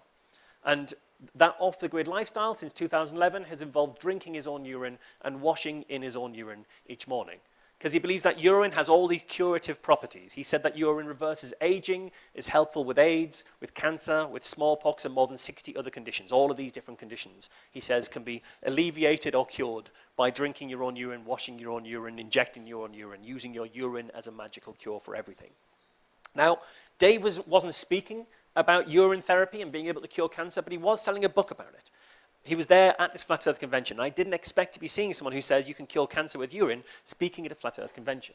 And that off-the-grid lifestyle since 2011 has involved drinking his own urine and washing in his own urine each morning. Because he believes that urine has all these curative properties. He said that urine reverses aging, is helpful with AIDS, with cancer, with smallpox, and more than 60 other conditions. All of these different conditions, he says, can be alleviated or cured by drinking your own urine, washing your own urine, injecting your own urine, using your urine as a magical cure for everything. Now, Dave wasn't speaking about urine therapy and being able to cure cancer, but he was selling a book about it. He was there at this Flat Earth Convention. I didn't expect to be seeing someone who says you can cure cancer with urine speaking at a Flat Earth Convention.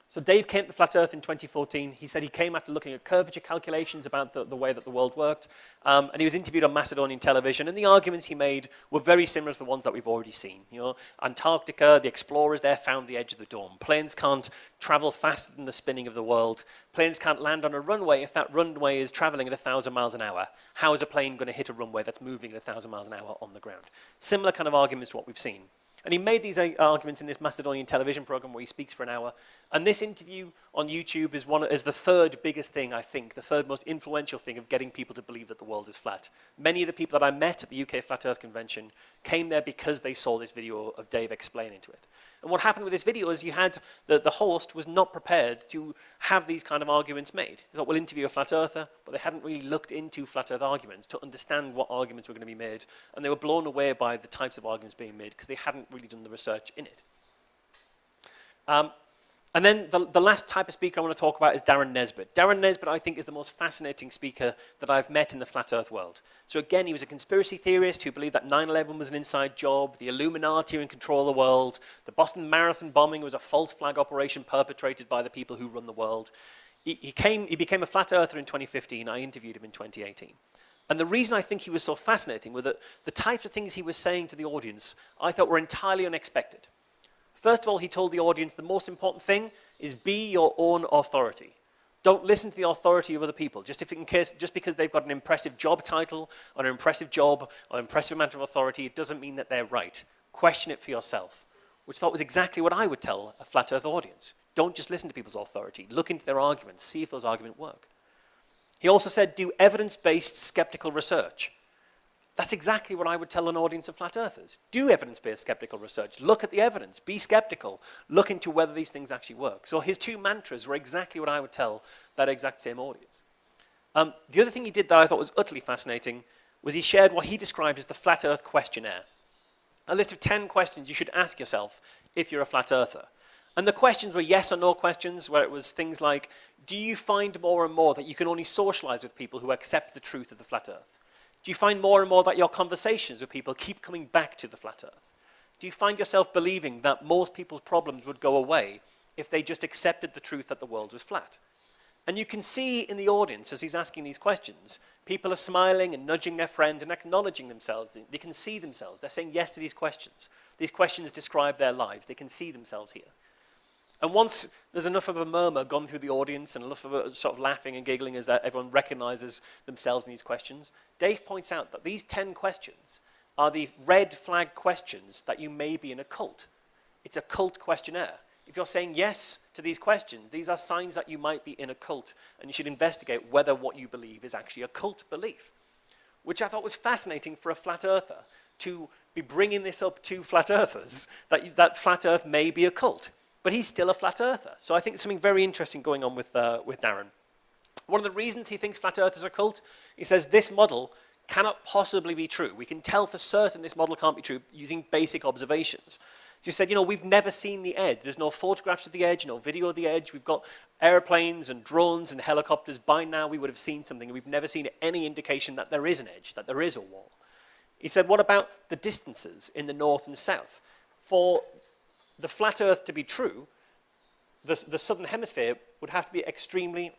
So Dave came to Flat Earth in 2014. He said he came after looking at curvature calculations about the way that the world worked. And he was interviewed on Macedonian television. And the arguments he made were very similar to the ones that we've already seen. You know, Antarctica, the explorers there found the edge of the dome. Planes can't travel faster than the spinning of the world. Planes can't land on a runway if that runway is traveling at 1,000 miles an hour. How is a plane going to hit a runway that's moving at 1,000 miles an hour on the ground? Similar kind of arguments to what we've seen. And he made these arguments in this Macedonian television program where he speaks for an hour. And this interview on YouTube is the third biggest thing, I think, the third most influential thing of getting people to believe that the world is flat. Many of the people that I met at the UK Flat Earth Convention came there because they saw this video of Dave explaining to it. And what happened with this video is you had the host was not prepared to have these kind of arguments made. They thought, we'll interview a flat earther, but they hadn't really looked into flat earth arguments to understand what arguments were going to be made. And they were blown away by the types of arguments being made because they hadn't really done the research in it. And then the last type of speaker I want to talk about is Darren Nesbitt. Darren Nesbitt, I think, is the most fascinating speaker that I've met in the flat earth world. So again, he was a conspiracy theorist who believed that 9/11 was an inside job, the Illuminati were in control of the world, the Boston Marathon bombing was a false flag operation perpetrated by the people who run the world. He became a flat earther in 2015. I interviewed him in 2018. And the reason I think he was so fascinating were that the types of things he was saying to the audience I thought were entirely unexpected. First of all, he told the audience the most important thing is be your own authority. Don't listen to the authority of other people. Just because they've got an impressive job title or an impressive job or an impressive amount of authority, it doesn't mean that they're right. Question it for yourself, which I thought was exactly what I would tell a flat earth audience. Don't just listen to people's authority. Look into their arguments. See if those arguments work. He also said do evidence-based skeptical research. That's exactly what I would tell an audience of flat earthers. Do evidence-based skeptical research. Look at the evidence. Be skeptical. Look into whether these things actually work. So his two mantras were exactly what I would tell that exact same audience. The other thing he did that I thought was utterly fascinating was he shared what he described as the flat earth questionnaire. A list of 10 questions you should ask yourself if you're a flat earther. And the questions were yes or no questions, where it was things like, do you find more and more that you can only socialize with people who accept the truth of the flat earth? Do you find more and more that your conversations with people keep coming back to the flat earth? Do you find yourself believing that most people's problems would go away if they just accepted the truth that the world was flat? And you can see in the audience, as he's asking these questions, people are smiling and nudging their friend and acknowledging themselves. They can see themselves. They're saying yes to these questions. These questions describe their lives. They can see themselves here. And once there's enough of a murmur gone through the audience and enough of a sort of laughing and giggling as that everyone recognizes themselves in these questions, Dave points out that these 10 questions are the red flag questions that you may be in a cult. It's a cult questionnaire. If you're saying yes to these questions, these are signs that you might be in a cult, and you should investigate whether what you believe is actually a cult belief, which I thought was fascinating for a flat earther to be bringing this up to flat earthers, that flat earth may be a cult. But he's still a flat earther. So I think there's something very interesting going on with Darren. One of the reasons he thinks flat earthers are a cult, he says this model cannot possibly be true. We can tell for certain this model can't be true using basic observations. You said, we've never seen the edge. There's no photographs of the edge, no video of the edge. We've got airplanes and drones and helicopters. By now we would have seen something. We've never seen any indication that there is an edge, that there is a wall. He said, what about the distances in the north and south? For the flat earth to be true, the southern hemisphere would have to be extremely,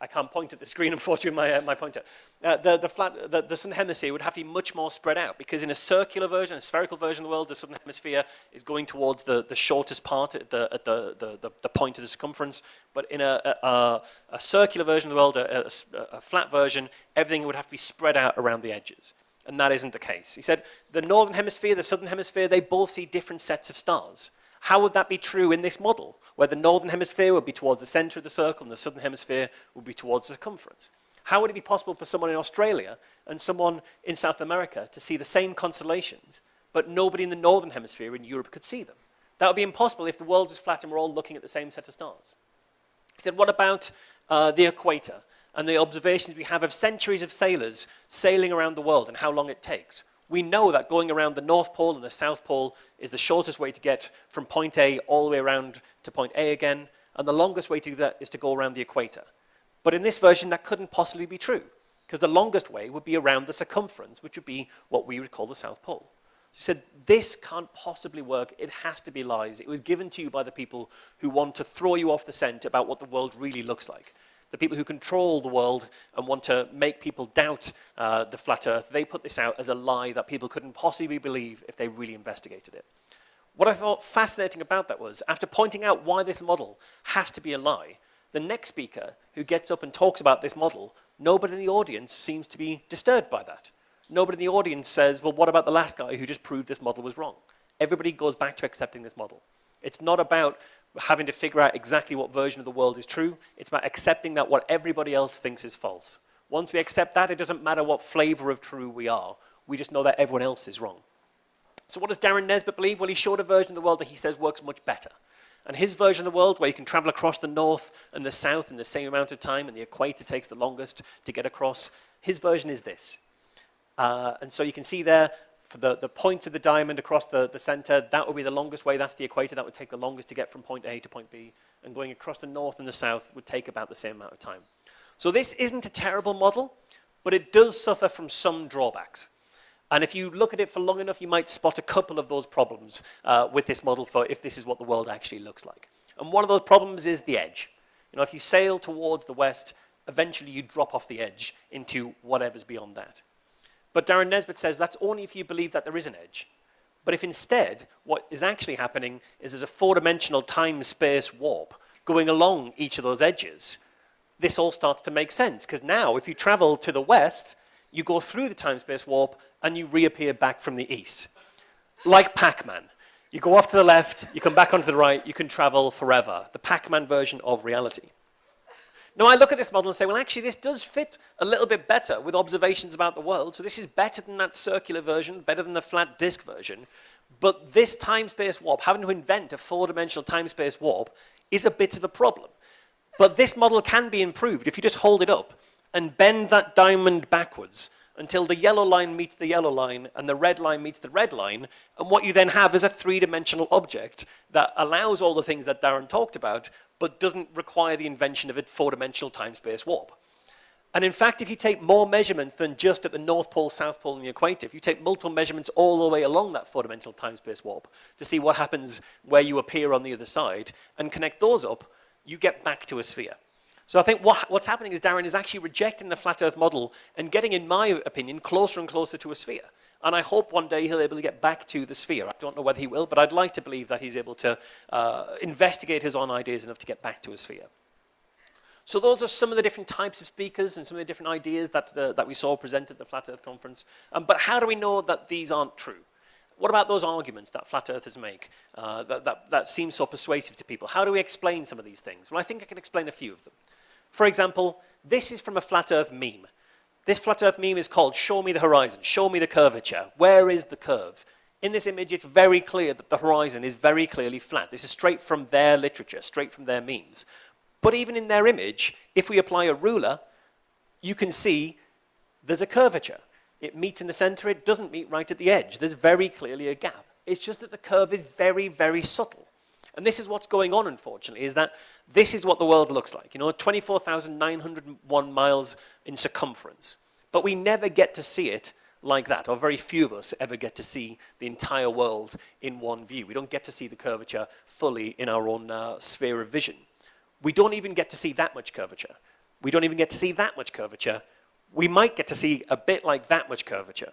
I can't point at the screen, unfortunately, my pointer. The southern hemisphere would have to be much more spread out, because in a circular version, a spherical version of the world, the southern hemisphere is going towards the shortest part at the point of the circumference. But in a circular version of the world, a flat version, everything would have to be spread out around the edges. And that isn't the case. He said the northern hemisphere, the southern hemisphere, they both see different sets of stars. How would that be true in this model, where the northern hemisphere would be towards the center of the circle and the southern hemisphere would be towards the circumference? How would it be possible for someone in Australia and someone in South America to see the same constellations, but nobody in the northern hemisphere in Europe could see them? That would be impossible if the world was flat and we're all looking at the same set of stars. He said, what about the equator and the observations we have of centuries of sailors sailing around the world and how long it takes? We know that going around the North Pole and the South Pole is the shortest way to get from point A all the way around to point A again, and the longest way to do that is to go around the equator. But in this version, that couldn't possibly be true, because the longest way would be around the circumference, which would be what we would call the South Pole. She said, this can't possibly work. It has to be lies. It was given to you by the people who want to throw you off the scent about what the world really looks like. The people who control the world and want to make people doubt the flat earth, they put this out as a lie that people couldn't possibly believe if they really investigated it. What I thought fascinating about that was, after pointing out why this model has to be a lie, the next speaker who gets up and talks about this model, nobody in the audience seems to be disturbed by that. Nobody in the audience says, well, what about the last guy who just proved this model was wrong? Everybody goes back to accepting this model. It's not about having to figure out exactly what version of the world is true. It's about accepting that what everybody else thinks is false. Once we accept that, it doesn't matter what flavor of true we are. We just know that everyone else is wrong. So what does Darren Nesbitt believe? Well, he showed a version of the world that he says works much better. And his version of the world, where you can travel across the north and the south in the same amount of time, and the equator takes the longest to get across, his version is this. And so you can see there, for the points of the diamond across the center, that would be the longest way. That's the equator. That would take the longest to get from point A to point B. And going across the north and the south would take about the same amount of time. So this isn't a terrible model, but it does suffer from some drawbacks. And if you look at it for long enough, you might spot a couple of those problems with this model for if this is what the world actually looks like. And one of those problems is the edge. You know, if you sail towards the west, eventually you drop off the edge into whatever's beyond that. But Darren Nesbitt says that's only if you believe that there is an edge. But if instead what is actually happening is there's a four-dimensional time-space warp going along each of those edges, this all starts to make sense. Because now, if you travel to the west, you go through the time-space warp and you reappear back from the east. Like Pac-Man. You go off to the left, you come back onto the right, you can travel forever. The Pac-Man version of reality. Now, I look at this model and say, well, actually, this does fit a little bit better with observations about the world. So this is better than that circular version, better than the flat disk version. But this time-space warp, having to invent a four-dimensional time-space warp, is a bit of a problem. But this model can be improved if you just hold it up and bend that diamond backwards until the yellow line meets the yellow line and the red line meets the red line. And what you then have is a three-dimensional object that allows all the things that Darren talked about, but doesn't require the invention of a four-dimensional time-space warp. And in fact, if you take more measurements than just at the North Pole, South Pole, and the equator, if you take multiple measurements all the way along that four-dimensional time-space warp to see what happens where you appear on the other side and connect those up, you get back to a sphere. So I think what's happening is Darren is actually rejecting the flat Earth model and getting, in my opinion, closer and closer to a sphere. And I hope one day he'll be able to get back to the sphere. I don't know whether he will, but I'd like to believe that he's able to investigate his own ideas enough to get back to a sphere. So those are some of the different types of speakers and some of the different ideas that we saw presented at the Flat Earth Conference. But how do we know that these aren't true? What about those arguments that flat earthers make that seem so persuasive to people? How do we explain some of these things? Well, I think I can explain a few of them. For example, this is from a flat earth meme. This flat earth meme is called "Show me the horizon, show me the curvature. Where is the curve?" In this image, it's very clear that the horizon is very clearly flat. This is straight from their literature, straight from their memes. But even in their image, if we apply a ruler, you can see there's a curvature. It meets in the center, it doesn't meet right at the edge. There's very clearly a gap. It's just that the curve is very, very subtle. And this is what's going on, unfortunately, is that this is what the world looks like. You know, 24,901 miles in circumference. But we never get to see it like that, or very few of us ever get to see the entire world in one view. We don't get to see the curvature fully in our own sphere of vision. We don't even get to see that much curvature. We don't even get to see that much curvature. We might get to see a bit like that much curvature.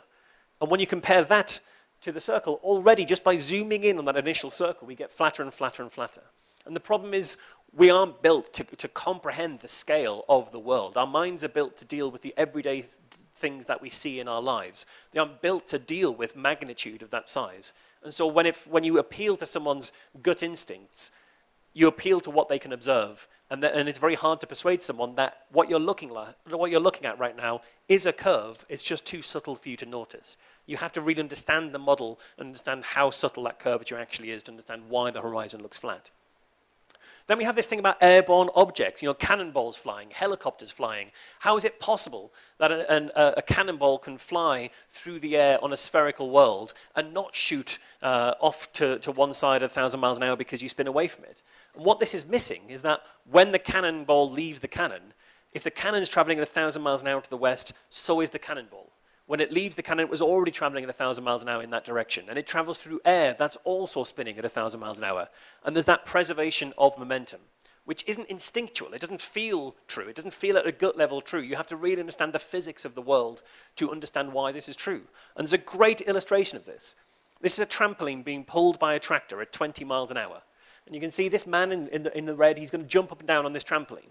And when you compare that to the circle, already just by zooming in on that initial circle, we get flatter and flatter and flatter. And the problem is we aren't built to comprehend the scale of the world. Our minds are built to deal with the everyday things that we see in our lives. They aren't built to deal with magnitude of that size. And so when you appeal to someone's gut instincts, you appeal to what they can observe. And it's very hard to persuade someone that what you're looking at right now is a curve. It's just too subtle for you to notice. You have to really understand the model and understand how subtle that curvature actually is to understand why the horizon looks flat. Then we have this thing about airborne objects, you know, cannonballs flying, helicopters flying. How is it possible that a cannonball can fly through the air on a spherical world and not shoot off to one side at 1,000 miles an hour because you spin away from it? And what this is missing is that when the cannonball leaves the cannon, if the cannon's traveling at 1,000 miles an hour to the west, so is the cannonball. When it leaves the cannon, it was already traveling at 1,000 miles an hour in that direction. And it travels through air that's also spinning at 1,000 miles an hour. And there's that preservation of momentum, which isn't instinctual. It doesn't feel true. It doesn't feel at a gut level true. You have to really understand the physics of the world to understand why this is true. And there's a great illustration of this. This is a trampoline being pulled by a tractor at 20 miles an hour. And you can see this man in the red, he's going to jump up and down on this trampoline.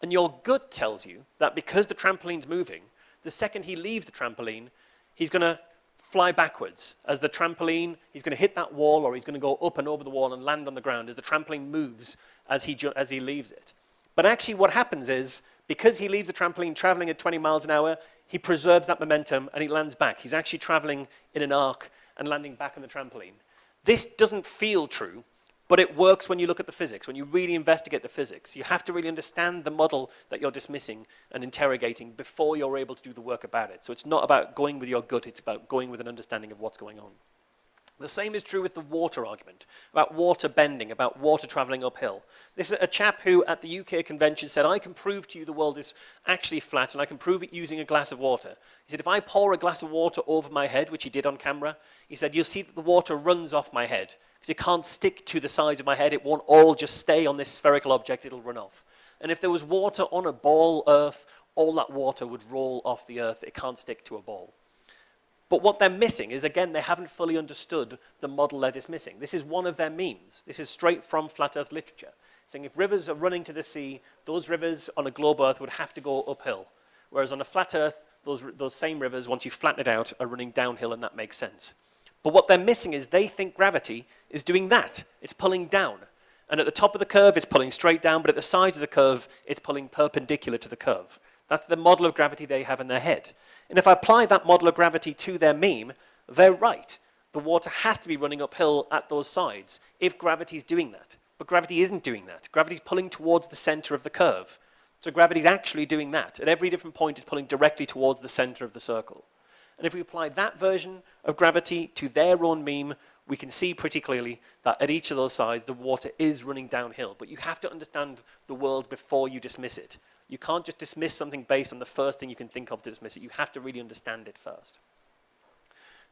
And your gut tells you that because the trampoline's moving, the second he leaves the trampoline, he's going to fly backwards. As the trampoline, he's going to hit that wall, or he's going to go up and over the wall and land on the ground as the trampoline moves as he leaves it. But actually what happens is, because he leaves the trampoline traveling at 20 miles an hour, he preserves that momentum and he lands back. He's actually traveling in an arc and landing back on the trampoline. This doesn't feel true, But it works when you look at the physics, when you really investigate the physics. You have to really understand the model that you're dismissing and interrogating before you're able to do the work about it. So it's not about going with your gut, it's about going with an understanding of what's going on. The same is true with the water argument, about water bending, about water travelling uphill. This is a chap who at the UK convention said, I can prove to you the world is actually flat and I can prove it using a glass of water. He said, if I pour a glass of water over my head, which he did on camera, he said, you'll see that the water runs off my head because it can't stick to the sides of my head. It won't all just stay on this spherical object, it'll run off. And if there was water on a ball earth, all that water would roll off the earth. It can't stick to a ball. But what they're missing is, again, they haven't fully understood the model they're dismissing. This is one of their memes. This is straight from flat earth literature, saying if rivers are running to the sea, those rivers on a globe earth would have to go uphill. Whereas on a flat earth, those same rivers, once you flatten it out, are running downhill, and that makes sense. But what they're missing is they think gravity is doing that. It's pulling down. And at the top of the curve, it's pulling straight down, but at the sides of the curve, it's pulling perpendicular to the curve. That's the model of gravity they have in their head. And if I apply that model of gravity to their meme, they're right. The water has to be running uphill at those sides if gravity is doing that. But gravity isn't doing that. Gravity's pulling towards the center of the curve. So gravity's actually doing that. At every different point, it's pulling directly towards the center of the circle. And if we apply that version of gravity to their own meme, we can see pretty clearly that at each of those sides, the water is running downhill. But you have to understand the world before you dismiss it. You can't just dismiss something based on the first thing you can think of to dismiss it. You have to really understand it first.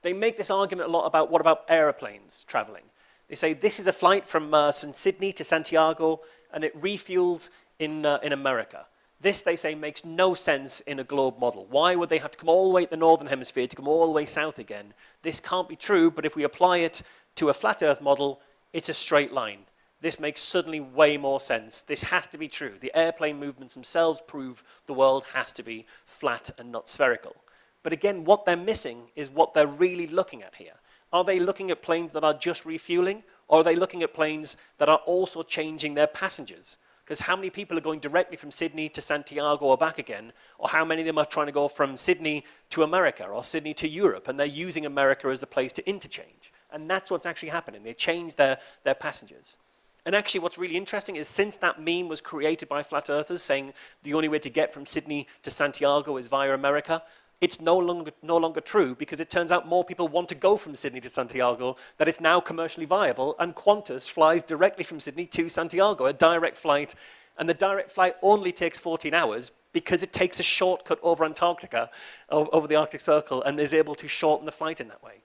They make this argument a lot about what about aeroplanes traveling. They say this is a flight from Sydney to Santiago, and it refuels in America. This, they say, makes no sense in a globe model. Why would they have to come all the way to the northern hemisphere to come all the way south again? This can't be true, but if we apply it to a flat earth model, it's a straight line. This makes suddenly way more sense. This has to be true. The airplane movements themselves prove the world has to be flat and not spherical. But again, what they're missing is what they're really looking at here. Are they looking at planes that are just refueling, or are they looking at planes that are also changing their passengers? Because how many people are going directly from Sydney to Santiago or back again, or how many of them are trying to go from Sydney to America or Sydney to Europe, and they're using America as the place to interchange? And that's what's actually happening. They change their passengers. And actually what's really interesting is since that meme was created by flat earthers saying the only way to get from Sydney to Santiago is via America, it's no longer true because it turns out more people want to go from Sydney to Santiago, that it's now commercially viable, and Qantas flies directly from Sydney to Santiago, a direct flight, and the direct flight only takes 14 hours because it takes a shortcut over Antarctica, over the Arctic Circle, and is able to shorten the flight in that way.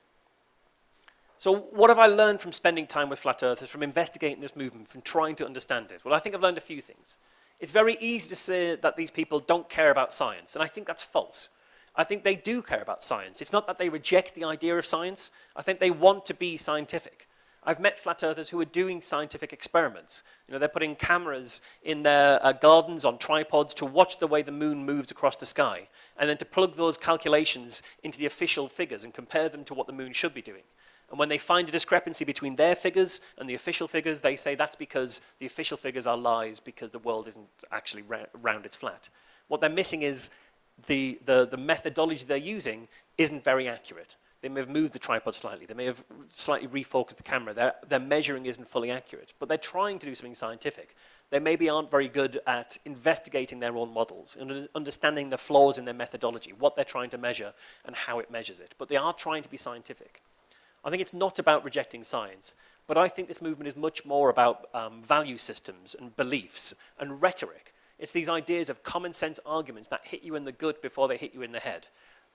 So what have I learned from spending time with flat earthers, from investigating this movement, from trying to understand it? Well, I think I've learned a few things. It's very easy to say that these people don't care about science, and I think that's false. I think they do care about science. It's not that they reject the idea of science. I think they want to be scientific. I've met flat earthers who are doing scientific experiments. You know, they're putting cameras in their gardens on tripods to watch the way the moon moves across the sky, and then to plug those calculations into the official figures and compare them to what the moon should be doing. And when they find a discrepancy between their figures and the official figures, they say that's because the official figures are lies because the world isn't actually round, it's flat. What they're missing is the methodology they're using isn't very accurate. They may have moved the tripod slightly. They may have slightly refocused the camera. Their measuring isn't fully accurate, but they're trying to do something scientific. They maybe aren't very good at investigating their own models and understanding the flaws in their methodology, what they're trying to measure and how it measures it. But they are trying to be scientific. I think it's not about rejecting science, but I think this movement is much more about value systems and beliefs and rhetoric. It's these ideas of common sense arguments that hit you in the gut before they hit you in the head.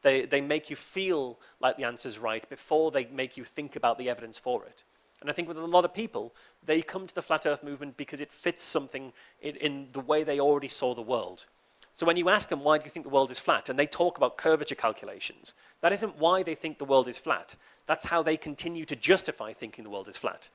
They make you feel like the answer's right before they make you think about the evidence for it. And I think with a lot of people, they come to the flat earth movement because it fits something in the way they already saw the world. So when you ask them, why do you think the world is flat? And they talk about curvature calculations. That isn't why they think the world is flat. That's how they continue to justify thinking the world is flat.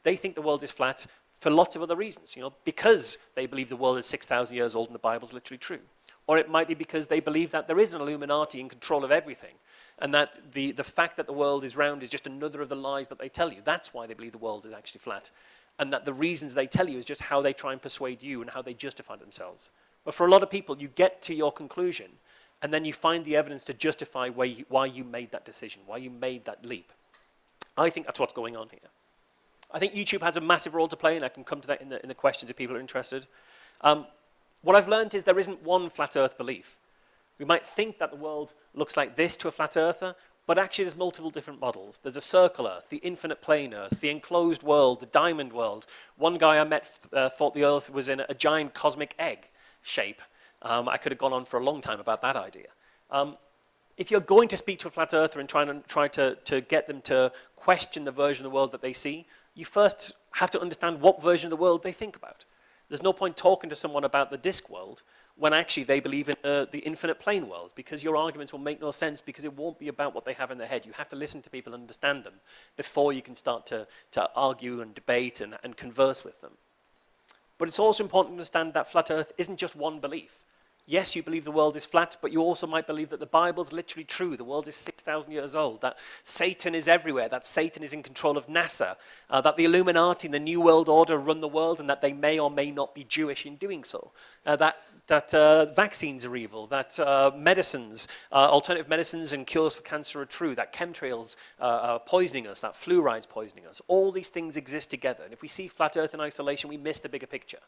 They think the world is flat for lots of other reasons, because they believe the world is 6,000 years old and the Bible's literally true. Or it might be because they believe that there is an Illuminati in control of everything, and that the fact that the world is round is just another of the lies that they tell you. That's why they believe the world is actually flat. And that the reasons they tell you is just how they try and persuade you and how they justify themselves. But for a lot of people, you get to your conclusion, and then you find the evidence to justify why you made that decision, why you made that leap. I think that's what's going on here. I think YouTube has a massive role to play, and I can come to that in the questions if people are interested. What I've learned is there isn't one flat earth belief. We might think that the world looks like this to a flat earther, but actually there's multiple different models. There's a circle earth, the infinite plane earth, the enclosed world, the diamond world. One guy I met thought the earth was in a giant cosmic egg shape. I could have gone on for a long time about that idea. If you're going to speak to a flat earther and try to get them to question the version of the world that they see, you first have to understand what version of the world they think about. There's no point talking to someone about the disk world when actually they believe in the infinite plane world, because your arguments will make no sense, because it won't be about what they have in their head. You have to listen to people and understand them before you can start to argue and debate and converse with them. But it's also important to understand that flat earth isn't just one belief. Yes, you believe the world is flat, but you also might believe that the Bible's literally true. The world is 6,000 years old, that Satan is everywhere, that Satan is in control of NASA, that the Illuminati and the New World Order run the world, and that they may or may not be Jewish in doing so. That vaccines are evil, that medicines, alternative medicines and cures for cancer are true, that chemtrails are poisoning us, that fluoride's poisoning us. All these things exist together. And if we see flat earth in isolation, we miss the bigger picture.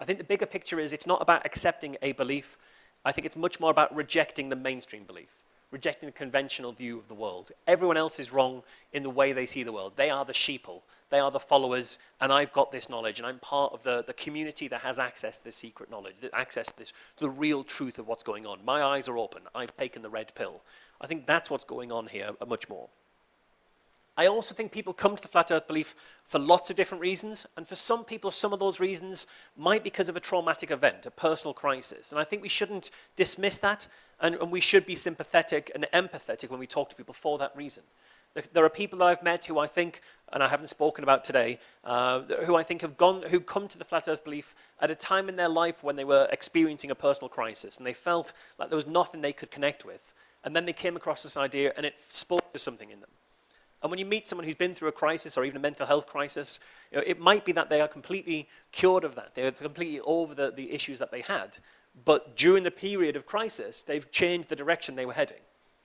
I think the bigger picture is it's not about accepting a belief. I think it's much more about rejecting the mainstream belief, rejecting the conventional view of the world. Everyone else is wrong in the way they see the world. They are the sheeple. They are the followers, and I've got this knowledge, and I'm part of the community that has access to this secret knowledge, access to this, the real truth of what's going on. My eyes are open. I've taken the red pill. I think that's what's going on here much more. I also think people come to the flat earth belief for lots of different reasons, and for some people, some of those reasons might be because of a traumatic event, a personal crisis. And I think we shouldn't dismiss that, and we should be sympathetic and empathetic when we talk to people for that reason. There are people that I've met who I think, and I haven't spoken about today, who I think who come to the flat earth belief at a time in their life when they were experiencing a personal crisis, and they felt like there was nothing they could connect with. And then they came across this idea, and it spoke to something in them. And when you meet someone who's been through a crisis or even a mental health crisis, it might be that they are completely cured of that. They're completely over the issues that they had. But during the period of crisis, they've changed the direction they were heading.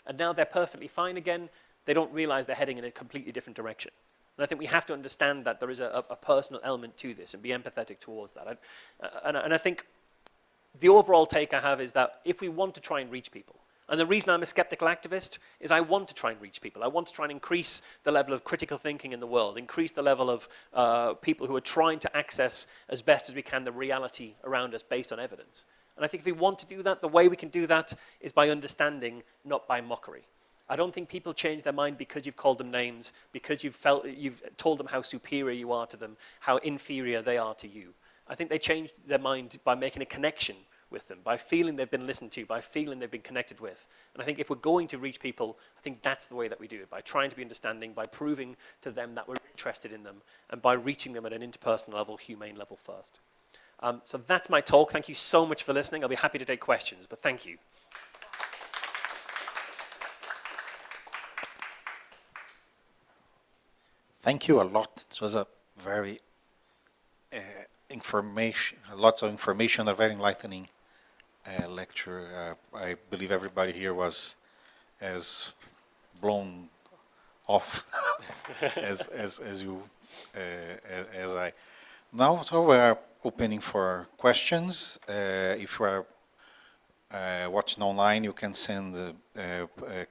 And now they're perfectly fine again. They don't realize they're heading in a completely different direction. And I think we have to understand that there is a personal element to this and be empathetic towards that. And I think the overall take I have is that if we want to try and reach people, and the reason I'm a skeptical activist is I want to try and reach people. I want to try and increase the level of critical thinking in the world, increase the level of people who are trying to access as best as we can the reality around us based on evidence. And I think if we want to do that, the way we can do that is by understanding, not by mockery. I don't think people change their mind because you've called them names, because you've told them how superior you are to them, how inferior they are to you. I think they change their mind by making a connection with them, by feeling they've been listened to, by feeling they've been connected with. And I think if we're going to reach people, I think that's the way that we do it, by trying to be understanding, by proving to them that we're interested in them, and by reaching them at an interpersonal level, humane level first. So that's my talk. Thank you so much for listening. I'll be happy to take questions, but thank you. Thank you a lot. It was a very lots of information, a very enlightening lecture. I believe everybody here was as blown off as I. Now, so we are opening for questions. If you are watching online, you can send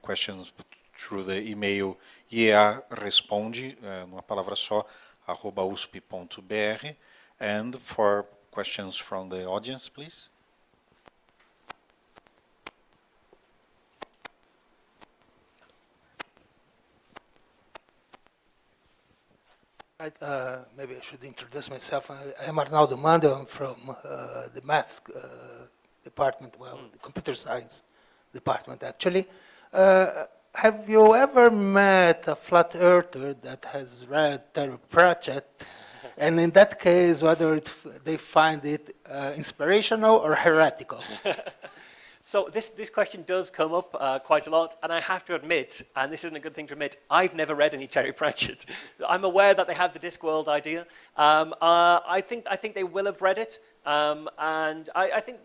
questions through the email earesponde, numa palavra só, @usp.br. And for questions from the audience, please. Maybe I should introduce myself. I am Arnaldo Mando. I'm from the math department, the computer science department, actually. Have you ever met a flat earther that has read Terry Pratchett? And in that case, whether they find it inspirational or heretical? So this question does come up quite a lot, and I have to admit, and this isn't a good thing to admit, I've never read any Terry Pratchett. I'm aware that they have the Discworld idea. I think they will have read it. And I think,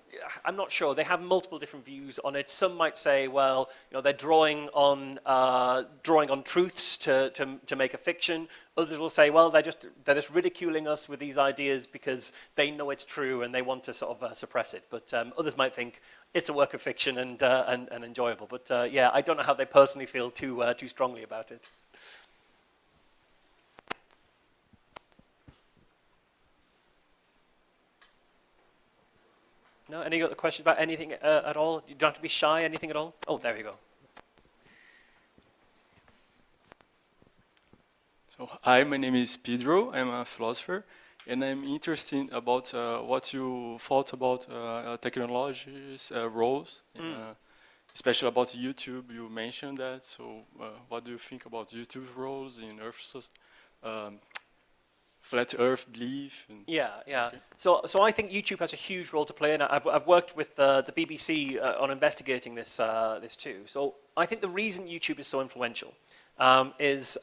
I'm not sure, they have multiple different views on it. Some might say, well, you know, they're drawing on truths to make a fiction. Others will say, well, they're just ridiculing us with these ideas because they know it's true and they want to sort of suppress it. But others might think it's a work of fiction and enjoyable. But yeah, I don't know how they personally feel too strongly about it. No, any other questions about anything at all? You don't have to be shy, anything at all? Oh, there you go. So, hi, my name is Pedro. I'm a philosopher, and I'm interested about what you thought about technology's roles, especially about YouTube. You mentioned that. So, what do you think about YouTube's roles in flat Earth belief? Yeah. Okay. So I think YouTube has a huge role to play, and I've worked with the BBC on investigating this too. So I think the reason YouTube is so influential is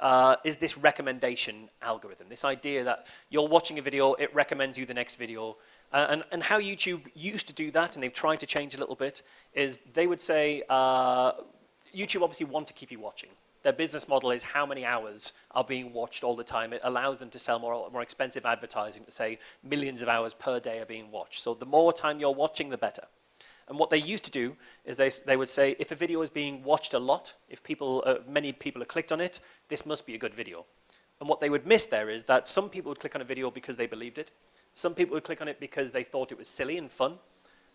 this recommendation algorithm, this idea that you're watching a video, it recommends you the next video. And how YouTube used to do that, and they've tried to change a little bit, is they would say, YouTube obviously want to keep you watching. Their business model is how many hours are being watched all the time. It allows them to sell more expensive advertising to say millions of hours per day are being watched. So the more time you're watching, the better. And what they used to do is they would say, if a video is being watched a lot, if many people have clicked on it, this must be a good video. And what they would miss there is that some people would click on a video because they believed it. Some people would click on it because they thought it was silly and fun.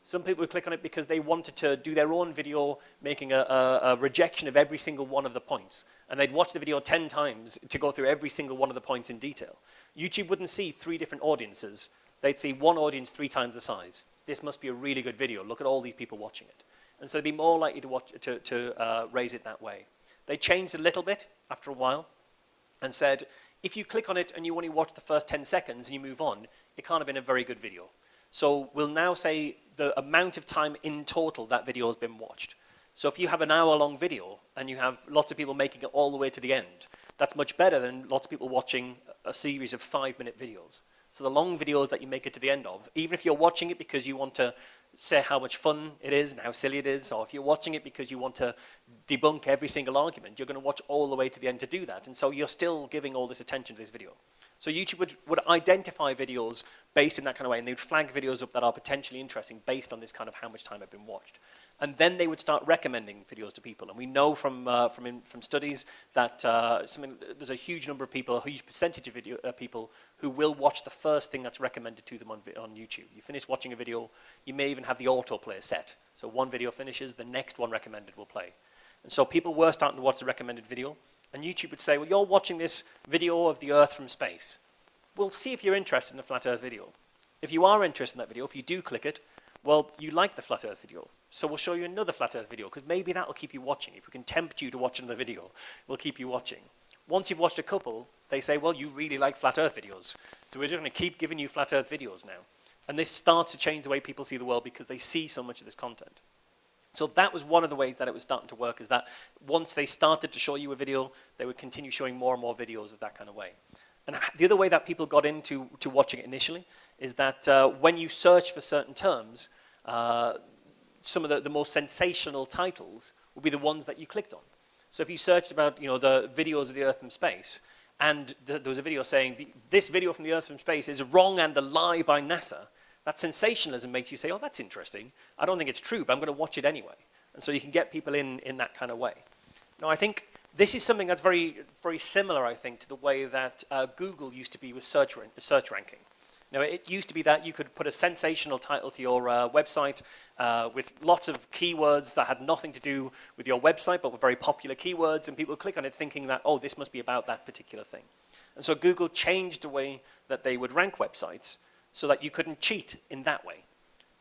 Some people would click on it because they wanted to do their own video making a rejection of every single one of the points. And they'd watch the video 10 times to go through every single one of the points in detail. YouTube wouldn't see 3 different audiences. They'd see one audience 3 times the size. This must be a really good video. Look at all these people watching it. And so they'd be more likely to raise it that way. They changed a little bit after a while and said, if you click on it and you only watch the first 10 seconds and you move on, it can't have been a very good video. So we'll now say the amount of time in total that video has been watched. So if you have an hour-long video and you have lots of people making it all the way to the end, that's much better than lots of people watching a series of 5-minute videos. So the long videos that you make it to the end of, even if you're watching it because you want to say how much fun it is and how silly it is, or if you're watching it because you want to debunk every single argument, you're going to watch all the way to the end to do that. And so you're still giving all this attention to this video. So YouTube would identify videos based in that kind of way, and they would flag videos up that are potentially interesting based on this kind of how much time have been watched. And then they would start recommending videos to people. And we know from studies that there's a huge number of people, a huge percentage of people who will watch the first thing that's recommended to them on YouTube. You finish watching a video, you may even have the autoplay set. So one video finishes, the next one recommended will play. And so people were starting to watch the recommended video. And YouTube would say, well, you're watching this video of the Earth from space. We'll see if you're interested in the Flat Earth video. If you are interested in that video, if you do click it, well, you like the Flat Earth video. So we'll show you another Flat Earth video, because maybe that will keep you watching. If we can tempt you to watch another video, we'll keep you watching. Once you've watched a couple, they say, well, you really like Flat Earth videos. So we're just going to keep giving you Flat Earth videos now. And this starts to change the way people see the world because they see so much of this content. So that was one of the ways that it was starting to work, is that once they started to show you a video, they would continue showing more and more videos of that kind of way. And the other way that people got into watching it initially is that when you search for certain terms, some of the most sensational titles will be the ones that you clicked on. So if you searched about the videos of the Earth from space, and there was a video saying, this video from the Earth from space is wrong and a lie by NASA, that sensationalism makes you say, oh, that's interesting. I don't think it's true, but I'm going to watch it anyway. And so you can get people in that kind of way. Now, I think this is something that's very, very similar, I think, to the way that Google used to be with search ranking. Now, it used to be that you could put a sensational title to your website with lots of keywords that had nothing to do with your website, but were very popular keywords, and people would click on it thinking that, oh, this must be about that particular thing. And so Google changed the way that they would rank websites so that you couldn't cheat in that way.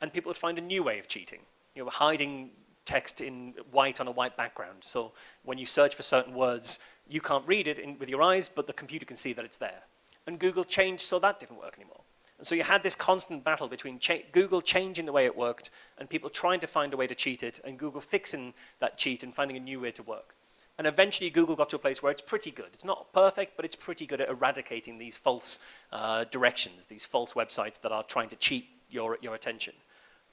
And people would find a new way of cheating, hiding text in white on a white background. So when you search for certain words, you can't read it with your eyes, but the computer can see that it's there. And Google changed so that didn't work anymore. And so you had this constant battle between Google changing the way it worked and people trying to find a way to cheat it, and Google fixing that cheat and finding a new way to work. And eventually Google got to a place where it's pretty good. It's not perfect, but it's pretty good at eradicating these false directions, these false websites that are trying to cheat your attention.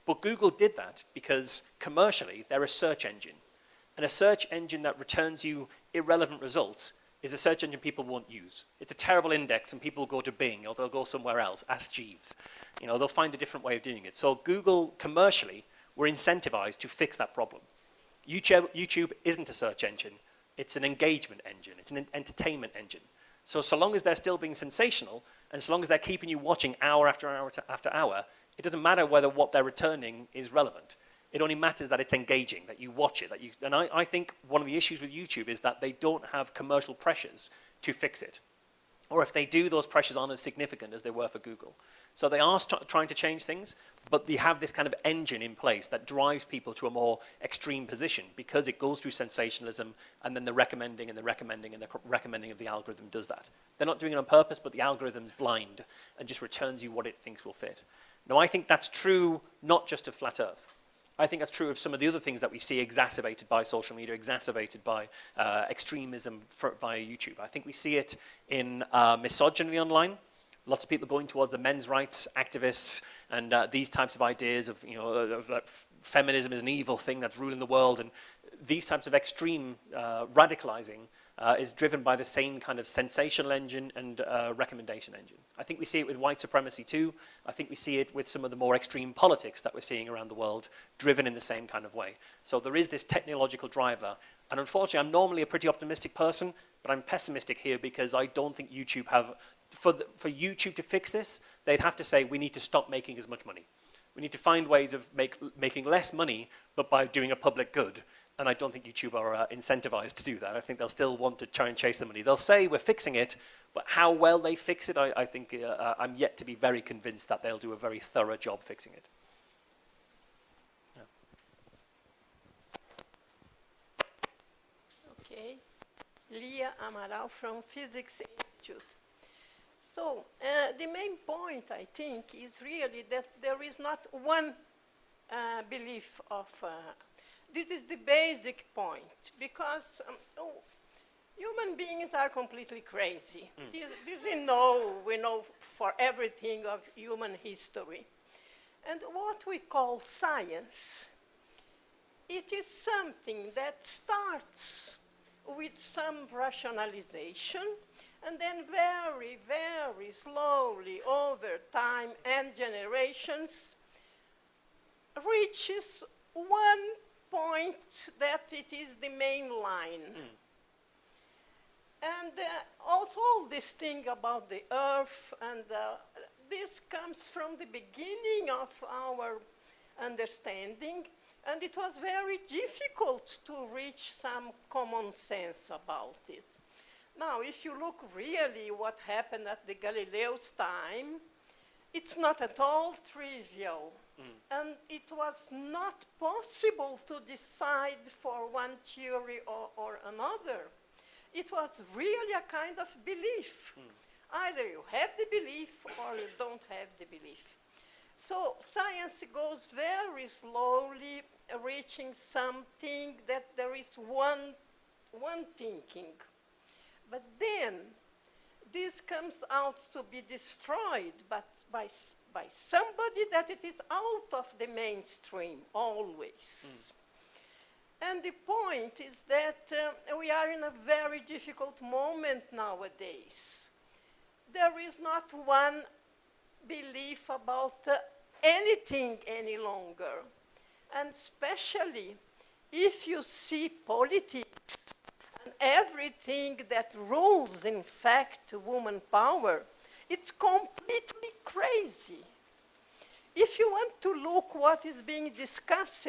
But Google did that because commercially they're a search engine. And a search engine that returns you irrelevant results is a search engine people won't use. It's a terrible index and people go to Bing or they'll go somewhere else, ask Jeeves. They'll find a different way of doing it. So Google commercially were incentivized to fix that problem. YouTube isn't a search engine. It's an engagement engine. It's an entertainment engine. So long as they're still being sensational, and so long as they're keeping you watching hour after hour after hour, it doesn't matter whether what they're returning is relevant. It only matters that it's engaging, that you watch it. And I think one of the issues with YouTube is that they don't have commercial pressures to fix it. Or if they do, those pressures aren't as significant as they were for Google. So they are trying to change things, but they have this kind of engine in place that drives people to a more extreme position because it goes through sensationalism and then the recommending and the recommending and the recommending of the algorithm does that. They're not doing it on purpose, but the algorithm's blind and just returns you what it thinks will fit. Now, I think that's true not just of Flat Earth. I think that's true of some of the other things that we see exacerbated by social media, exacerbated by extremism via YouTube. I think we see it in misogyny online. Lots of people going towards the men's rights activists and these types of ideas of, that feminism is an evil thing that's ruling the world. And these types of extreme radicalizing is driven by the same kind of sensational engine and recommendation engine. I think we see it with white supremacy too. I think we see it with some of the more extreme politics that we're seeing around the world, driven in the same kind of way. So there is this technological driver. And unfortunately, I'm normally a pretty optimistic person, but I'm pessimistic here because I don't think YouTube have, for YouTube to fix this, they'd have to say we need to stop making as much money. We need to find ways of making less money, but by doing a public good. And I don't think YouTube are incentivized to do that. I think they'll still want to try and chase the money. They'll say we're fixing it, but how well they fix it, I think I'm yet to be very convinced that they'll do a very thorough job fixing it. Yeah. Okay. Lia Amaral from Physics Institute. So the main point, I think, is really that there is not one belief of this is the basic point, because human beings are completely crazy. This we know for everything of human history. And what we call science, it is something that starts with some rationalization, and then very, very slowly over time and generations reaches one point that it is the main line. And also this thing about the earth, and this comes from the beginning of our understanding, and it was very difficult to reach some common sense about it. Now, if you look really what happened at the Galileo's time, it's not at all trivial. And it was not possible to decide for one theory or another. It was really a kind of belief. Either you have the belief or you don't have the belief. So science goes very slowly, reaching something that there is one thinking. But then this comes out to be destroyed, but by somebody that it is out of the mainstream, always. And the point is that we are in a very difficult moment nowadays. There is not one belief about anything any longer. And especially if you see politics and everything that rules, in fact, woman power, it's completely crazy. If you want to look what is being discussed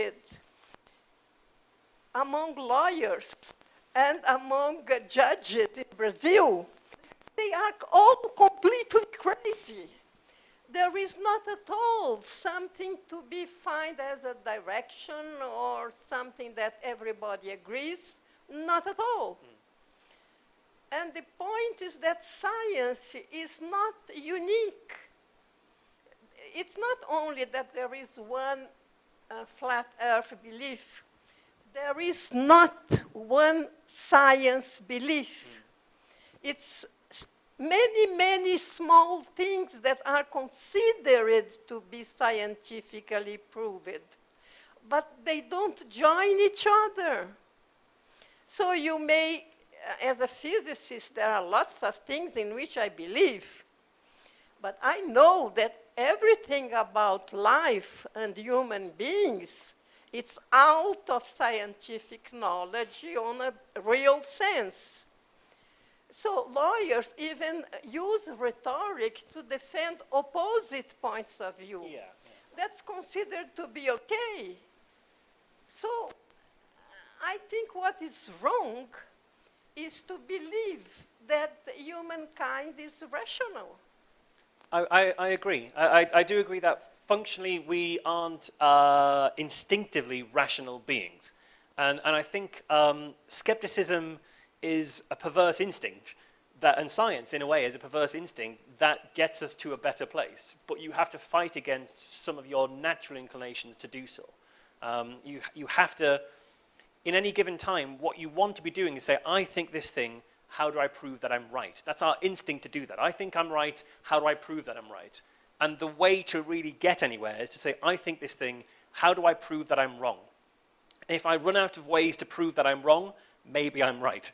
among lawyers and among judges in Brazil, they are all completely crazy. There is not at all something to be found as a direction or something that everybody agrees, not at all. And the point is that science is not unique. It's not only that there is one flat earth belief. There is not one science belief. It's many small things that are considered to be scientifically proved, but they don't join each other. So you may, as a physicist, there are lots of things in which I believe, but I know that everything about life and human beings, it's out of scientific knowledge on a real sense. So lawyers even use rhetoric to defend opposite points of view. That's considered to be okay. So I think what is wrong is to believe that humankind is rational. I agree. I do agree that functionally we aren't instinctively rational beings. And I think skepticism is a perverse instinct, and science, in a way, is a perverse instinct that gets us to a better place. But you have to fight against some of your natural inclinations to do so. You have to, in any given time, what you want to be doing is say, I think this thing, how do I prove that I'm right? That's our instinct to do that. I think I'm right, how do I prove that I'm right? And the way to really get anywhere is to say, I think this thing, how do I prove that I'm wrong? If I run out of ways to prove that I'm wrong, maybe I'm right.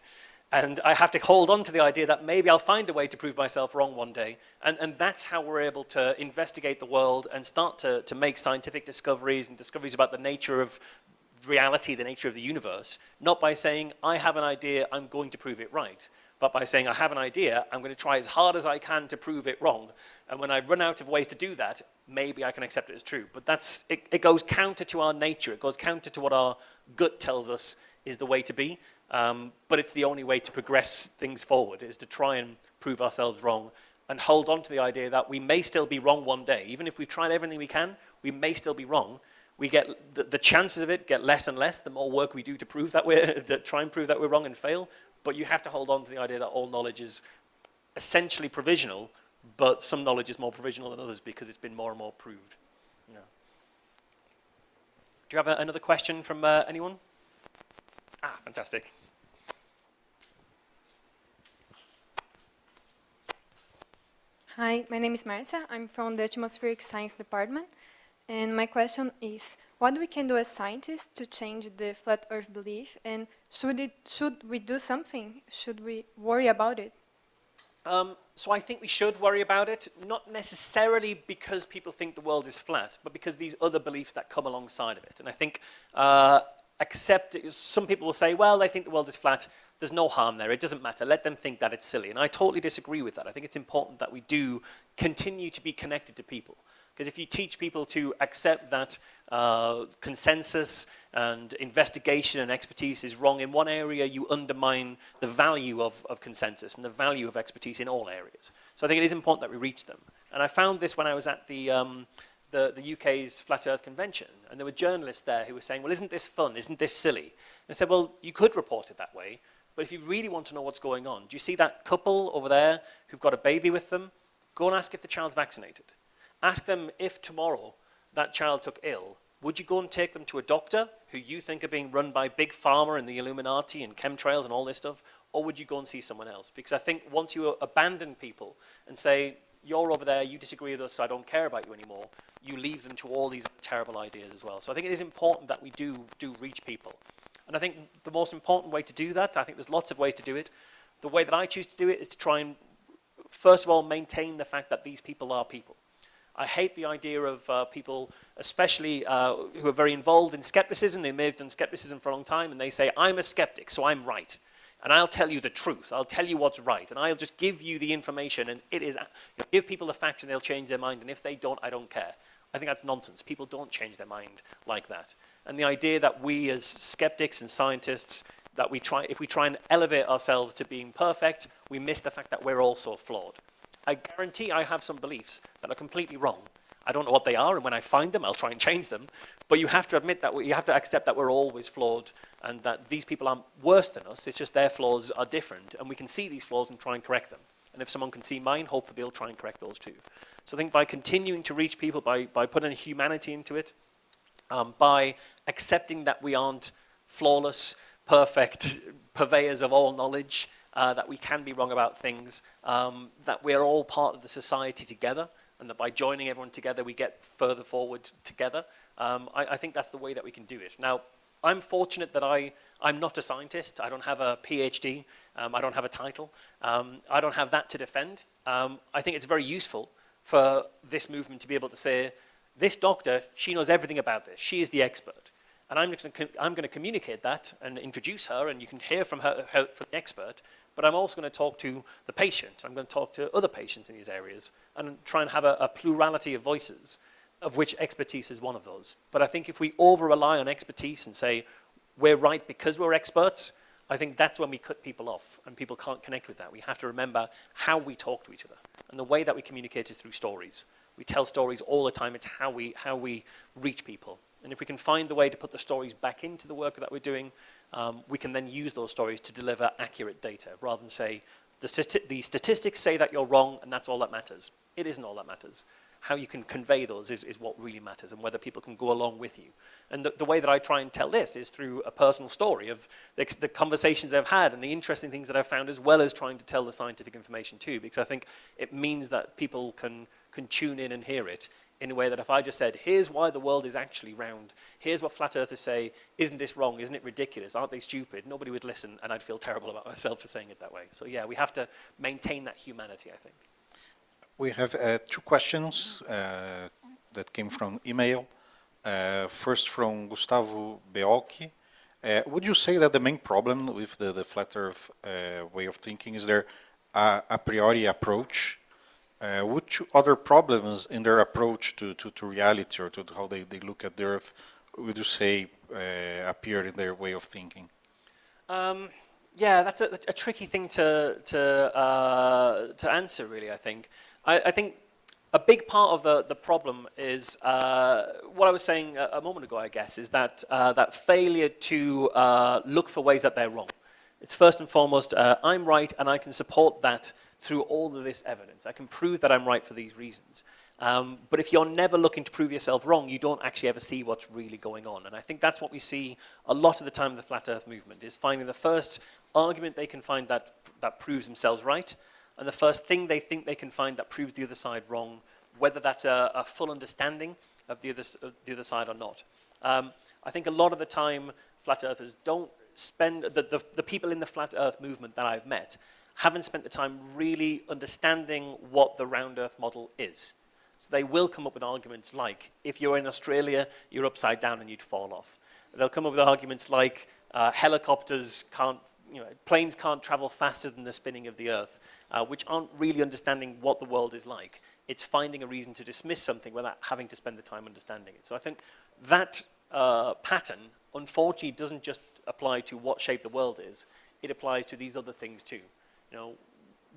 And I have to hold on to the idea that maybe I'll find a way to prove myself wrong one day. And that's how we're able to investigate the world and start to make scientific discoveries and discoveries about the nature of reality, the nature of the universe, not by saying, I have an idea, I'm going to prove it right, but by saying, I have an idea, I'm going to try as hard as I can to prove it wrong. And when I run out of ways to do that, maybe I can accept it as true. But it goes counter to our nature. It goes counter to what our gut tells us is the way to be. But it's the only way to progress things forward, is to try and prove ourselves wrong and hold on to the idea that we may still be wrong one day. Even if we've tried everything we can, we may still be wrong. We get the chances of it get less and less the more work we do to prove that to try and prove that we're wrong and fail. But you have to hold on to the idea that all knowledge is essentially provisional, but some knowledge is more provisional than others because it's been more and more proved. Yeah. Do you have another question from anyone? Ah, fantastic. Hi, my name is Marcia. I'm from the Atmospheric Science Department. And my question is, what we can do as scientists to change the flat Earth belief? And should we do something? Should we worry about it? So I think we should worry about it, not necessarily because people think the world is flat, but because these other beliefs that come alongside of it. And I think some people will say, well, they think the world is flat, there's no harm there, it doesn't matter, let them think that it's silly. And I totally disagree with that. I think it's important that we do continue to be connected to people. Because if you teach people to accept that consensus and investigation and expertise is wrong in one area, you undermine the value of consensus and the value of expertise in all areas. So I think it is important that we reach them. And I found this when I was at the UK's Flat Earth Convention, and there were journalists there who were saying, well, isn't this fun? Isn't this silly? And I said, well, you could report it that way, but if you really want to know what's going on, do you see that couple over there who've got a baby with them? Go and ask if the child's vaccinated. Ask them if tomorrow that child took ill, would you go and take them to a doctor who you think are being run by Big Pharma and the Illuminati and chemtrails and all this stuff, or would you go and see someone else? Because I think once you abandon people and say, you're over there, you disagree with us, so I don't care about you anymore, you leave them to all these terrible ideas as well. So I think it is important that we do reach people. And I think the most important way to do that, I think there's lots of ways to do it. The way that I choose to do it is to try and, first of all, maintain the fact that these people are people. I hate the idea of people, especially who are very involved in skepticism. They may have done skepticism for a long time, and they say, I'm a skeptic, so I'm right. And I'll tell you the truth. I'll tell you what's right. And I'll just give you the information, and it is, give people the facts, and they'll change their mind. And if they don't, I don't care. I think that's nonsense. People don't change their mind like that. And the idea that we as skeptics and scientists, that if we try and elevate ourselves to being perfect, we miss the fact that we're also flawed. I guarantee I have some beliefs that are completely wrong. I don't know what they are, and when I find them, I'll try and change them. But you have to admit that, you have to accept that we're always flawed, and that these people aren't worse than us, it's just their flaws are different, and we can see these flaws and try and correct them. And if someone can see mine, hopefully they'll try and correct those too. So I think by continuing to reach people, by putting humanity into it, by accepting that we aren't flawless, perfect purveyors of all knowledge, that we can be wrong about things, that we're all part of the society together, and that by joining everyone together, we get further forward together. I think that's the way that we can do it. Now, I'm fortunate that I'm not a scientist. I don't have a PhD. I don't have a title. I don't have that to defend. I think it's very useful for this movement to be able to say, this doctor, she knows everything about this. She is the expert. And I'm going to communicate that and introduce her, and you can hear from her, from the expert, but I'm also going to talk to the patient. I'm going to talk to other patients in these areas and try and have a plurality of voices, of which expertise is one of those. But I think if we over-rely on expertise and say, we're right because we're experts, I think that's when we cut people off, and people can't connect with that. We have to remember how we talk to each other. And the way that we communicate is through stories. We tell stories all the time. It's how we reach people. And if we can find the way to put the stories back into the work that we're doing, we can then use those stories to deliver accurate data, rather than say, the statistics say that you're wrong, and that's all that matters. It isn't all that matters. How you can convey those is what really matters, and whether people can go along with you. And the way that I try and tell this is through a personal story of the conversations I've had and the interesting things that I've found, as well as trying to tell the scientific information too, because I think it means that people can tune in and hear it in a way that if I just said, here's why the world is actually round, here's what flat earthers say, isn't this wrong, isn't it ridiculous, aren't they stupid, nobody would listen, and I'd feel terrible about myself for saying it that way. So yeah, we have to maintain that humanity, I think. We have 2 questions that came from email. First from Gustavo Beocchi. Would you say that the main problem with the flat earth way of thinking is their a priori approach? Which other problems in their approach to reality, or to how they look at the earth, would you say appear in their way of thinking? Yeah, that's a tricky thing to answer, really, I think. I think a big part of the problem is what I was saying a moment ago, I guess, is that that failure to look for ways that they're wrong. It's first and foremost, I'm right, and I can support that through all of this evidence. I can prove that I'm right for these reasons. But if you're never looking to prove yourself wrong, you don't actually ever see what's really going on. And I think that's what we see a lot of the time in the flat earth movement, is finding the first argument they can find that proves themselves right, and the first thing they think they can find that proves the other side wrong, whether that's a full understanding of the other side or not. I think a lot of the time, flat earthers don't spend, the people in the flat earth movement that I've met haven't spent the time really understanding what the round earth model is. So they will come up with arguments like, if you're in Australia, you're upside down and you'd fall off. They'll come up with arguments like, helicopters can't, planes can't travel faster than the spinning of the earth, which aren't really understanding what the world is like. It's finding a reason to dismiss something without having to spend the time understanding it. So I think that pattern, unfortunately, doesn't just apply to what shape the world is. It applies to these other things too.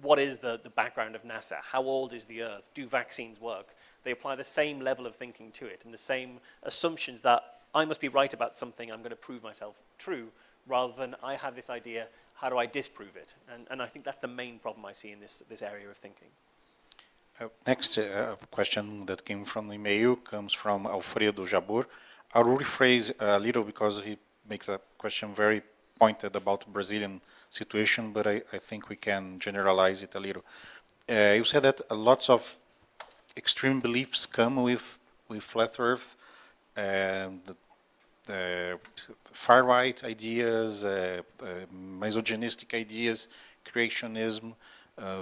What is the background of NASA? How old is the Earth? Do vaccines work? They apply the same level of thinking to it, and the same assumptions that I must be right about something, I'm going to prove myself true, rather than I have this idea, how do I disprove it? And I think that's the main problem I see in this area of thinking. Next question that came from the email comes from Alfredo Jabor. I'll rephrase a little because he makes a question very pointed about the Brazilian situation, but I think we can generalize it a little. You said that lots of extreme beliefs come with flat Earth, and the far-right ideas, misogynistic ideas, creationism,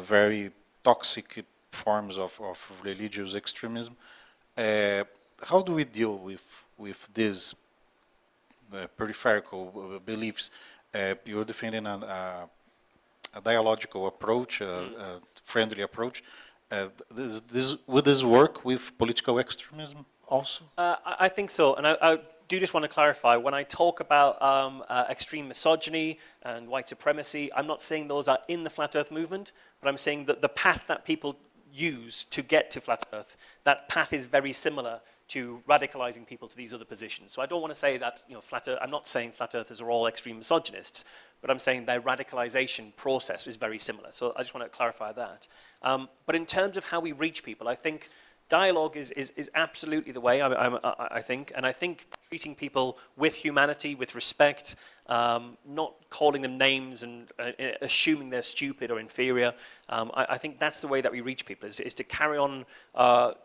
very toxic forms of religious extremism. How do we deal with these peripheral beliefs? You're defending a dialogical approach, a friendly approach. Would this work with political extremism also? I think so, and I do just want to clarify, when I talk about extreme misogyny and white supremacy, I'm not saying those are in the Flat Earth movement, but I'm saying that the path that people use to get to Flat Earth, that path is very similar to radicalizing people to these other positions. So I don't want to say that, I'm not saying flat earthers are all extreme misogynists, but I'm saying their radicalization process is very similar. So I just want to clarify that. But in terms of how we reach people, I think dialogue is absolutely the way, I think. And I think treating people with humanity, with respect, not calling them names and assuming they're stupid or inferior, I think that's the way that we reach people, is to carry on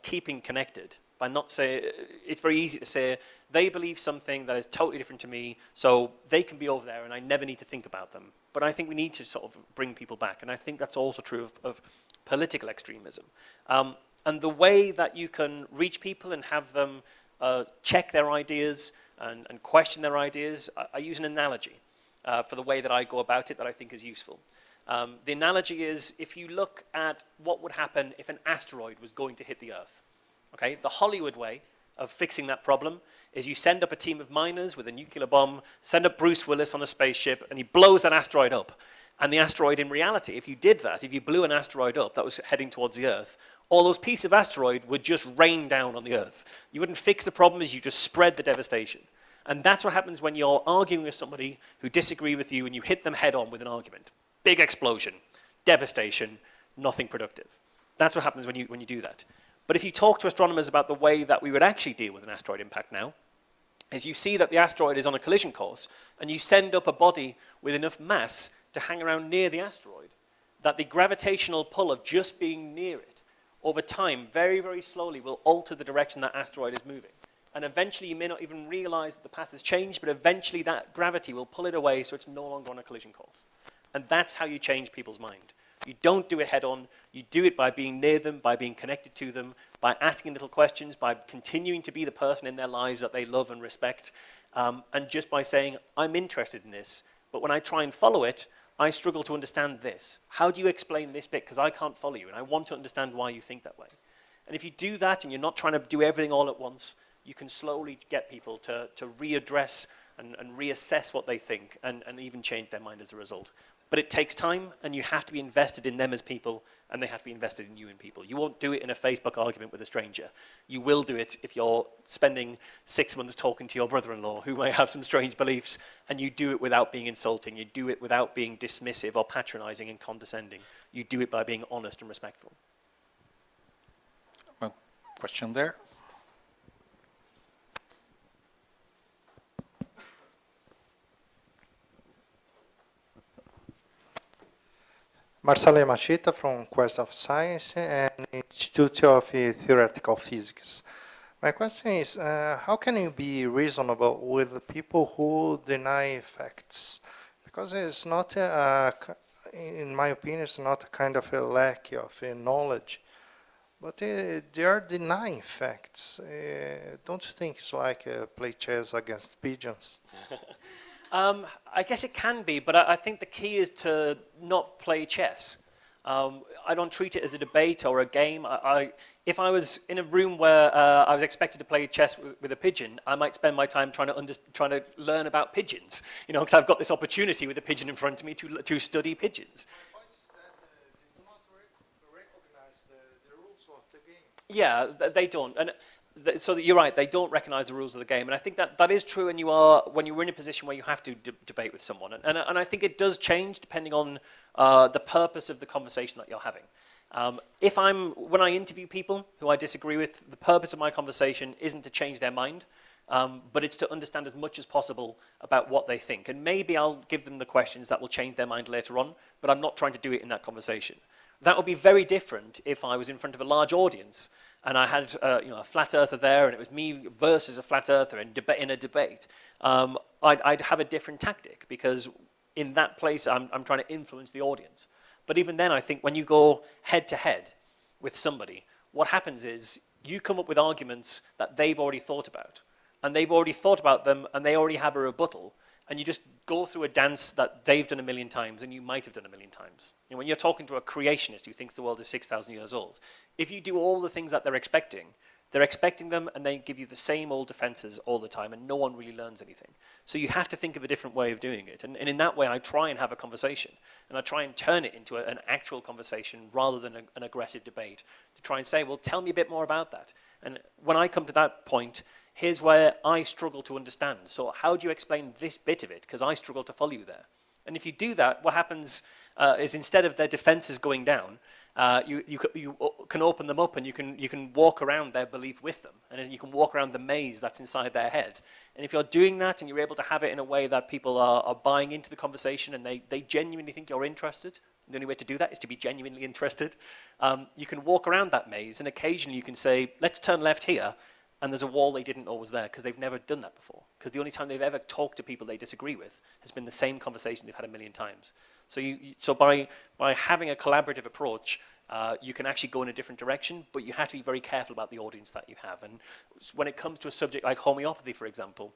keeping connected. By not say, it's very easy to say, they believe something that is totally different to me, so they can be over there and I never need to think about them. But I think we need to sort of bring people back. And I think that's also true of political extremism. And the way that you can reach people and have them check their ideas and question their ideas, I use an analogy for the way that I go about it that I think is useful. The analogy is, if you look at what would happen if an asteroid was going to hit the Earth. Okay? The Hollywood way of fixing that problem is you send up a team of miners with a nuclear bomb, send up Bruce Willis on a spaceship, and he blows that asteroid up. And the asteroid, in reality, if you did that, if you blew an asteroid up that was heading towards the Earth, all those pieces of asteroid would just rain down on the Earth. You wouldn't fix the problem, as you just spread the devastation. And that's what happens when you're arguing with somebody who disagree with you and you hit them head on with an argument. Big explosion, devastation, nothing productive. That's what happens when you do that. But if you talk to astronomers about the way that we would actually deal with an asteroid impact now, is you see that the asteroid is on a collision course, and you send up a body with enough mass to hang around near the asteroid, that the gravitational pull of just being near it, over time, very, very slowly, will alter the direction that asteroid is moving. And eventually, you may not even realize that the path has changed, but eventually that gravity will pull it away so it's no longer on a collision course. And that's how you change people's mind. You don't do it head on, you do it by being near them, by being connected to them, by asking little questions, by continuing to be the person in their lives that they love and respect, and just by saying, I'm interested in this, but when I try and follow it, I struggle to understand this. How do you explain this bit? Because I can't follow you, and I want to understand why you think that way. And if you do that, and you're not trying to do everything all at once, you can slowly get people to readdress and reassess what they think, and even change their mind as a result. But it takes time, and you have to be invested in them as people, and they have to be invested in you and people. You won't do it in a Facebook argument with a stranger. You will do it if you're spending 6 months talking to your brother-in-law who may have some strange beliefs, and you do it without being insulting. You do it without being dismissive or patronizing and condescending. You do it by being honest and respectful. Well, question there. Marcelo Yamashita from Quest of Science and Institute of Theoretical Physics. My question is, how can you be reasonable with the people who deny facts? Because it's not, in my opinion, it's not a kind of a lack of knowledge, but they are denying facts. Don't you think it's like play chess against pigeons? I guess it can be, but I think the key is to not play chess. I don't treat it as a debate or a game. If I was in a room where I was expected to play chess with a pigeon, I might spend my time trying to learn about pigeons, because I've got this opportunity with a pigeon in front of me to study pigeons. My point is that they do not recognize the rules of the game. Yeah, they don't. And so you're right, they don't recognize the rules of the game. And I think that is true when you're in a position where you have to debate with someone. And I think it does change depending on the purpose of the conversation that you're having. When I interview people who I disagree with, the purpose of my conversation isn't to change their mind, but it's to understand as much as possible about what they think. And maybe I'll give them the questions that will change their mind later on, but I'm not trying to do it in that conversation. That would be very different if I was in front of a large audience and I had a flat earther there and it was me versus a flat earther in a debate. I'd have a different tactic, because in that place I'm trying to influence the audience. But even then, I think when you go head to head with somebody, what happens is you come up with arguments that they've already thought about. And they've already thought about them and they already have a rebuttal. And you just go through a dance that they've done 1,000,000 times and you might have done 1,000,000 times. When you're talking to a creationist who thinks the world is 6,000 years old, if you do all the things that they're expecting them and they give you the same old defenses all the time and no one really learns anything. So you have to think of a different way of doing it. And in that way, I try and have a conversation. And I try and turn it into an actual conversation rather than an aggressive debate, to try and say, well, tell me a bit more about that. And when I come to that point, here's where I struggle to understand. So how do you explain this bit of it? Because I struggle to follow you there. And if you do that, what happens is instead of their defenses going down, you can open them up and you can walk around their belief with them, and then you can walk around the maze that's inside their head. And if you're doing that and you're able to have it in a way that people are buying into the conversation and they genuinely think you're interested, the only way to do that is to be genuinely interested, you can walk around that maze, and occasionally you can say, let's turn left here, and there's a wall they didn't know was there because they've never done that before. Because the only time they've ever talked to people they disagree with has been the same conversation they've had a million times. So so by having a collaborative approach, you can actually go in a different direction, but you have to be very careful about the audience that you have. And when it comes to a subject like homeopathy, for example,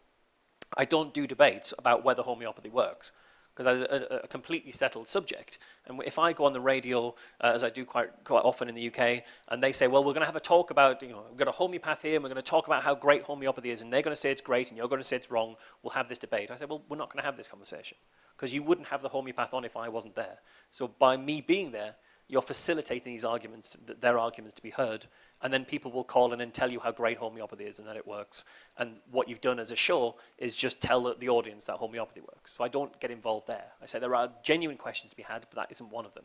I don't do debates about whether homeopathy works, because that is a completely settled subject. And if I go on the radio, as I do quite often in the UK, and they say, well, we're going to have a talk about, we've got a homeopath here, and we're going to talk about how great homeopathy is, and they're going to say it's great, and you're going to say it's wrong, we'll have this debate. I say, well, we're not going to have this conversation, because you wouldn't have the homeopath on if I wasn't there. So by me being there, you're facilitating these arguments, their arguments to be heard, and then people will call in and tell you how great homeopathy is and that it works. And what you've done as a show is just tell the audience that homeopathy works. So I don't get involved there. I say there are genuine questions to be had, but that isn't one of them.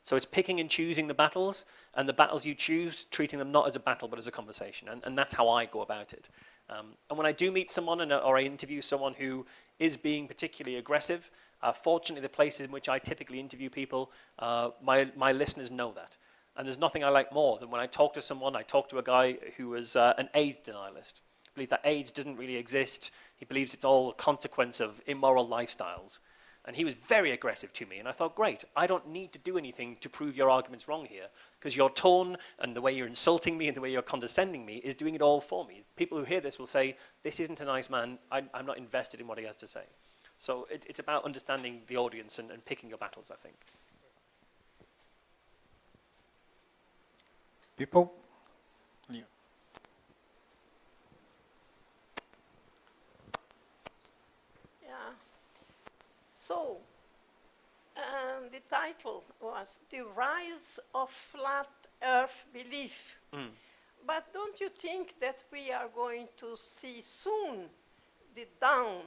So it's picking and choosing the battles, and the battles you choose, treating them not as a battle, but as a conversation. And that's how I go about it. And when I do meet someone or I interview someone who is being particularly aggressive, fortunately, the places in which I typically interview people, my listeners know that. And there's nothing I like more than when I talk to someone. I talked to a guy who was an AIDS denialist. He believes that AIDS doesn't really exist. He believes it's all a consequence of immoral lifestyles. And he was very aggressive to me. And I thought, great, I don't need to do anything to prove your argument's wrong here, because your tone and the way you're insulting me and the way you're condescending me is doing it all for me. People who hear this will say, this isn't a nice man. I'm not invested in what he has to say. So it's about understanding the audience and picking your battles, I think. People? Yeah. Yeah. So, the title was The Rise of Flat Earth Belief. But don't you think that we are going to see soon the down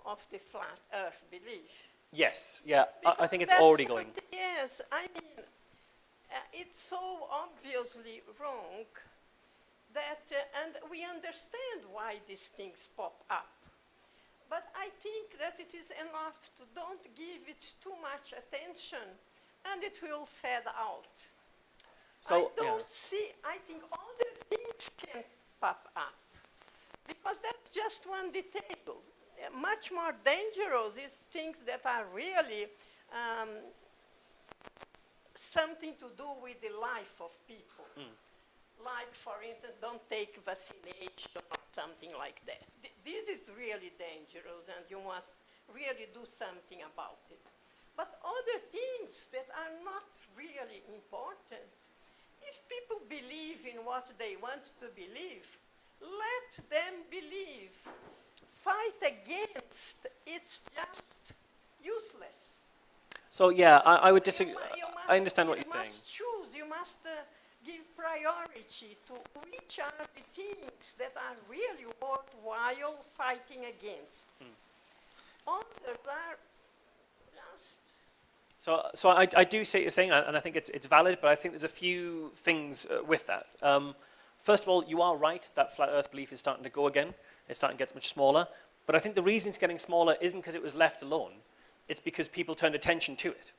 of the flat Earth belief? Yes, yeah, I think it's That's already going. Yes, I mean, it's so obviously wrong that, and we understand why these things pop up. But I think that it is enough to don't give it too much attention, and it will fade out. So, I think other things can pop up, because that's just one detail. Much more dangerous is things that are really something to do with the life of people. Like, for instance, don't take vaccination or something like that. This is really dangerous, and you must really do something about it. But other things that are not really important, if people believe in what they want to believe, let them believe. Fight against, it's just useless. So yeah, I would disagree. I understand what you're You saying. must choose, you must give priority to which are the things that are really worthwhile fighting against. Others are just... So I do see what you're saying, and I think it's valid, but I think there's a few things with that. First of all, you are right that flat Earth belief is starting to go again. It's starting to get much smaller. But I think the reason it's getting smaller isn't because it was left alone. It's because people turned attention to it.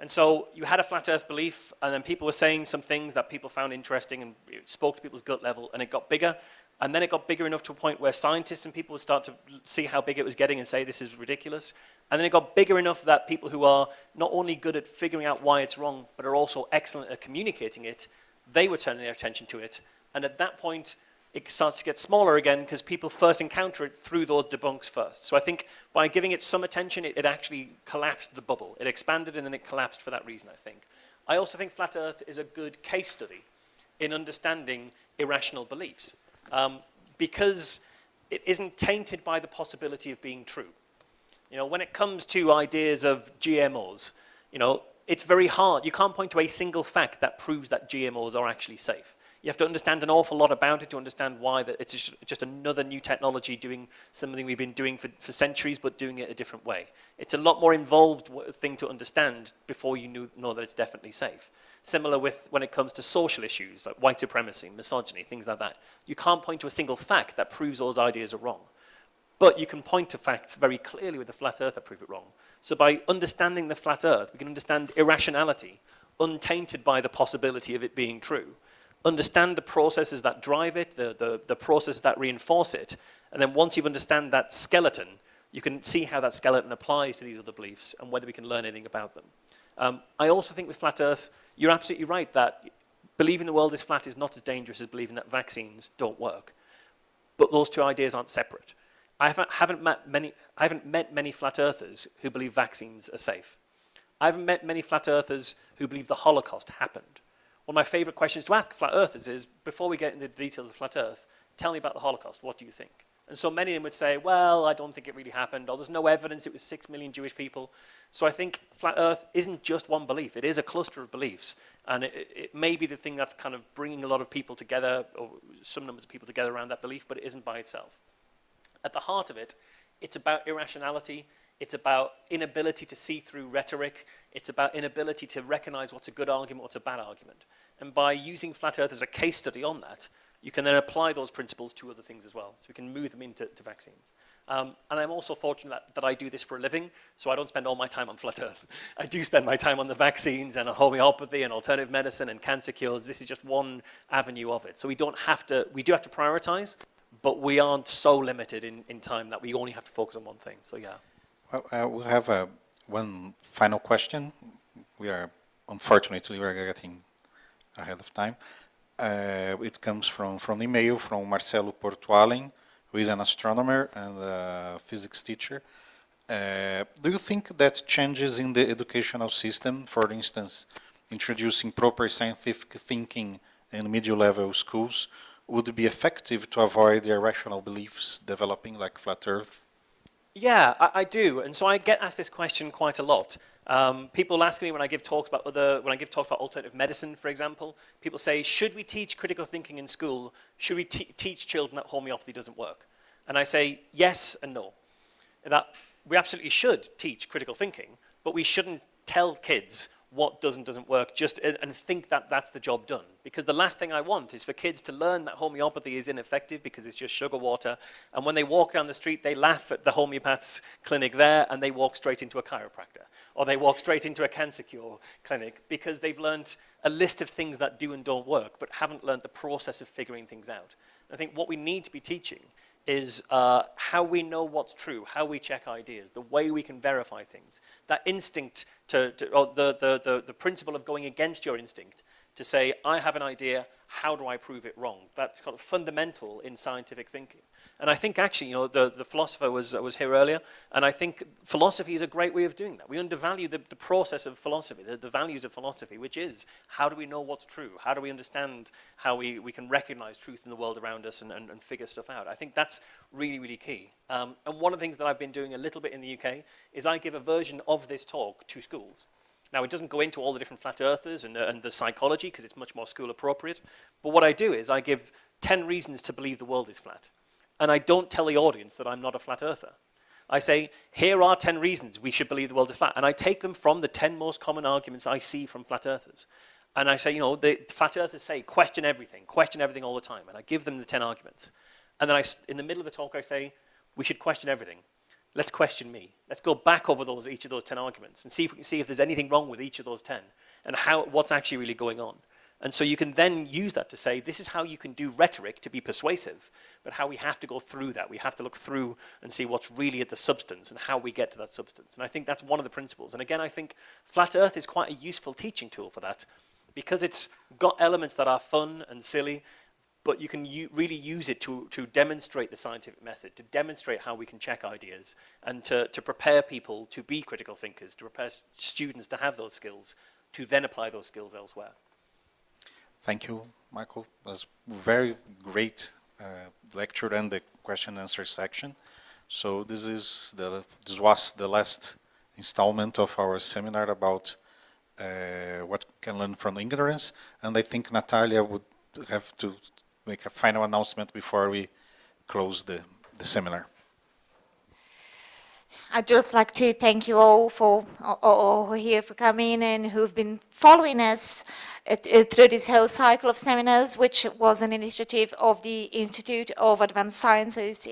And so you had a flat Earth belief, and then people were saying some things that people found interesting, and it spoke to people's gut level, and it got bigger. And then it got bigger enough to a point where scientists and people would start to see how big it was getting and say, this is ridiculous. And then it got bigger enough that people who are not only good at figuring out why it's wrong, but are also excellent at communicating it, they were turning their attention to it. And at that point, it starts to get smaller again because people first encounter it through those debunks first. So I think by giving it some attention, it actually collapsed the bubble. It expanded and then it collapsed for that reason, I think. I also think Flat Earth is a good case study in understanding irrational beliefs because it isn't tainted by the possibility of being true. You know, when it comes to ideas of GMOs, you know, it's very hard. You can't point to a single fact that proves that GMOs are actually safe. You have to understand an awful lot about it to understand why that it's just another new technology doing something we've been doing for centuries, but doing it a different way. It's a lot more involved thing to understand before you know that it's definitely safe. Similar with when it comes to social issues like white supremacy, misogyny, things like that. You can't point to a single fact that proves those ideas are wrong. But you can point to facts very clearly with the flat earth that prove it wrong. So by understanding the flat earth, we can understand irrationality, untainted by the possibility of it being true. Understand the processes that drive it, the processes that reinforce it. And then once you understand that skeleton, you can see how that skeleton applies to these other beliefs and whether we can learn anything about them. I also think with flat earth, you're absolutely right that believing the world is flat is not as dangerous as believing that vaccines don't work. But those two ideas aren't separate. I haven't met many flat earthers who believe vaccines are safe. I haven't met many flat earthers who believe the Holocaust happened. One of my favorite questions to ask flat earthers is, before we get into the details of flat earth, tell me about the Holocaust, what do you think? And so many of them would say, well, I don't think it really happened, or there's no evidence it was 6 million Jewish people. So I think flat earth isn't just one belief, it is a cluster of beliefs. And it may be the thing that's kind of bringing a lot of people together, or some numbers of people together around that belief, but it isn't by itself. At the heart of it, it's about irrationality, it's about inability to see through rhetoric, it's about inability to recognize what's a good argument, what's a bad argument. And by using flat earth as a case study on that, you can then apply those principles to other things as well. So we can move them into vaccines. And I'm also fortunate that I do this for a living, so I don't spend all my time on flat earth. I do spend my time on the vaccines and on homeopathy and alternative medicine and cancer cures. This is just one avenue of it. So we do have to prioritize, but we aren't so limited in time that we only have to focus on one thing. So yeah. Well, we'll have one final question. Unfortunately, we are getting ahead of time. It comes from an email from Marcelo Portualen, who is an astronomer and a physics teacher. Do you think that changes in the educational system, for instance, introducing proper scientific thinking in middle-level schools, would be effective to avoid the irrational beliefs developing like flat earth? Yeah, I do, and so I get asked this question quite a lot. People ask me when I give talks about alternative medicine, for example. People say, should we teach critical thinking in school? Should we teach children that homeopathy doesn't work? And I say yes and no. That we absolutely should teach critical thinking, but we shouldn't tell kids what does and doesn't work and think that that's the job done. Because the last thing I want is for kids to learn that homeopathy is ineffective because it's just sugar water, and when they walk down the street, they laugh at the homeopath's clinic there and they walk straight into a chiropractor, or they walk straight into a cancer cure clinic because they've learned a list of things that do and don't work, but haven't learned the process of figuring things out. I think what we need to be teaching is how we know what's true, how we check ideas, the way we can verify things. That instinct or the principle of going against your instinct to say, I have an idea, how do I prove it wrong? That's kind of fundamental in scientific thinking. And I think actually, the philosopher was here earlier, and I think philosophy is a great way of doing that. We undervalue the process of philosophy, the values of philosophy, which is, how do we know what's true? How do we understand how we can recognize truth in the world around us and figure stuff out? I think that's really, really key. And one of the things that I've been doing a little bit in the UK is I give a version of this talk to schools. Now, it doesn't go into all the different flat earthers and the psychology, because it's much more school appropriate. But what I do is I give 10 reasons to believe the world is flat. And I don't tell the audience that I'm not a flat earther. I say, here are 10 reasons we should believe the world is flat. And I take them from the 10 most common arguments I see from flat earthers. And I say, the flat earthers say, question everything all the time. And I give them the 10 arguments. And then in the middle of the talk, I say, we should question everything. Let's question me. Let's go back over each of those 10 arguments and see if we can see if there's anything wrong with each of those 10 and what's actually really going on. And so you can then use that to say, this is how you can do rhetoric to be persuasive, but how we have to go through that. We have to look through and see what's really at the substance and how we get to that substance. And I think that's one of the principles. And again, I think Flat Earth is quite a useful teaching tool for that, because it's got elements that are fun and silly, but you can really use it to demonstrate the scientific method, to demonstrate how we can check ideas, and to prepare people to be critical thinkers, to prepare students to have those skills, to then apply those skills elsewhere. Thank you, Michael. It was very great lecture and the question and answer section. So this was the last installment of our seminar about what we can learn from ignorance. And I think Natalia would have to make a final announcement before we close the seminar. I'd just like to thank you all for all here for coming and who've been following us through this whole cycle of seminars, which was an initiative of the Institute of Advanced Sciences,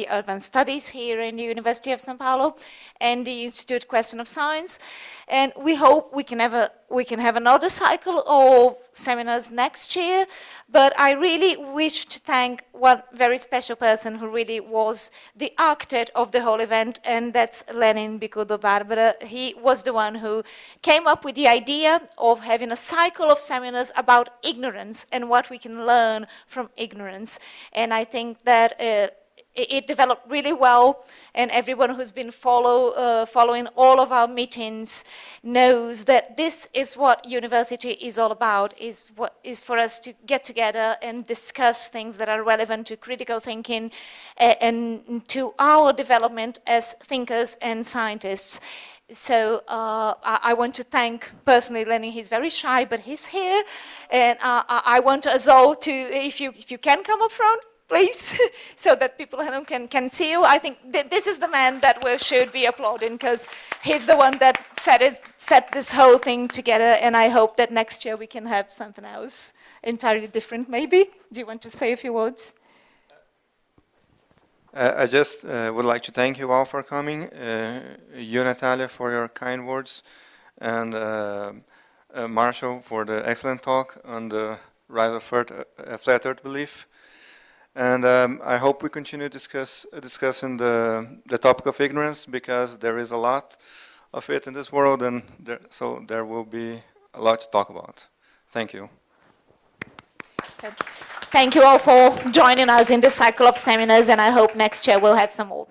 Advanced Studies here in the University of São Paulo, and the Institute Question of Science. And we hope we can have another cycle of seminars next year. But I really wish to thank one very special person who really was the architect of the whole event, and that's Lenin Bicudo Barbara. He was the one who came up with the idea of having a cycle of seminars about ignorance and what we can learn from ignorance. And I think that it developed really well, and everyone who's been following all of our meetings knows that this is what university is all about, is for us to get together and discuss things that are relevant to critical thinking and to our development as thinkers and scientists. So I want to thank personally Lenin. He's very shy, but he's here, and I want us all to, if you can come up front, please, so that people at home can see you. I think this is the man that we should be applauding, because he's the one that set this whole thing together, and I hope that next year we can have something else entirely different, maybe. Do you want to say a few words? I just would like to thank you all for coming. You, Natalia, for your kind words, and Marshall for the excellent talk on the rise of flat Earth belief. And I hope we continue discussing the topic of ignorance, because there is a lot of it in this world, and so there will be a lot to talk about. Thank you. Thank you all for joining us in this cycle of seminars, and I hope next year we'll have some more.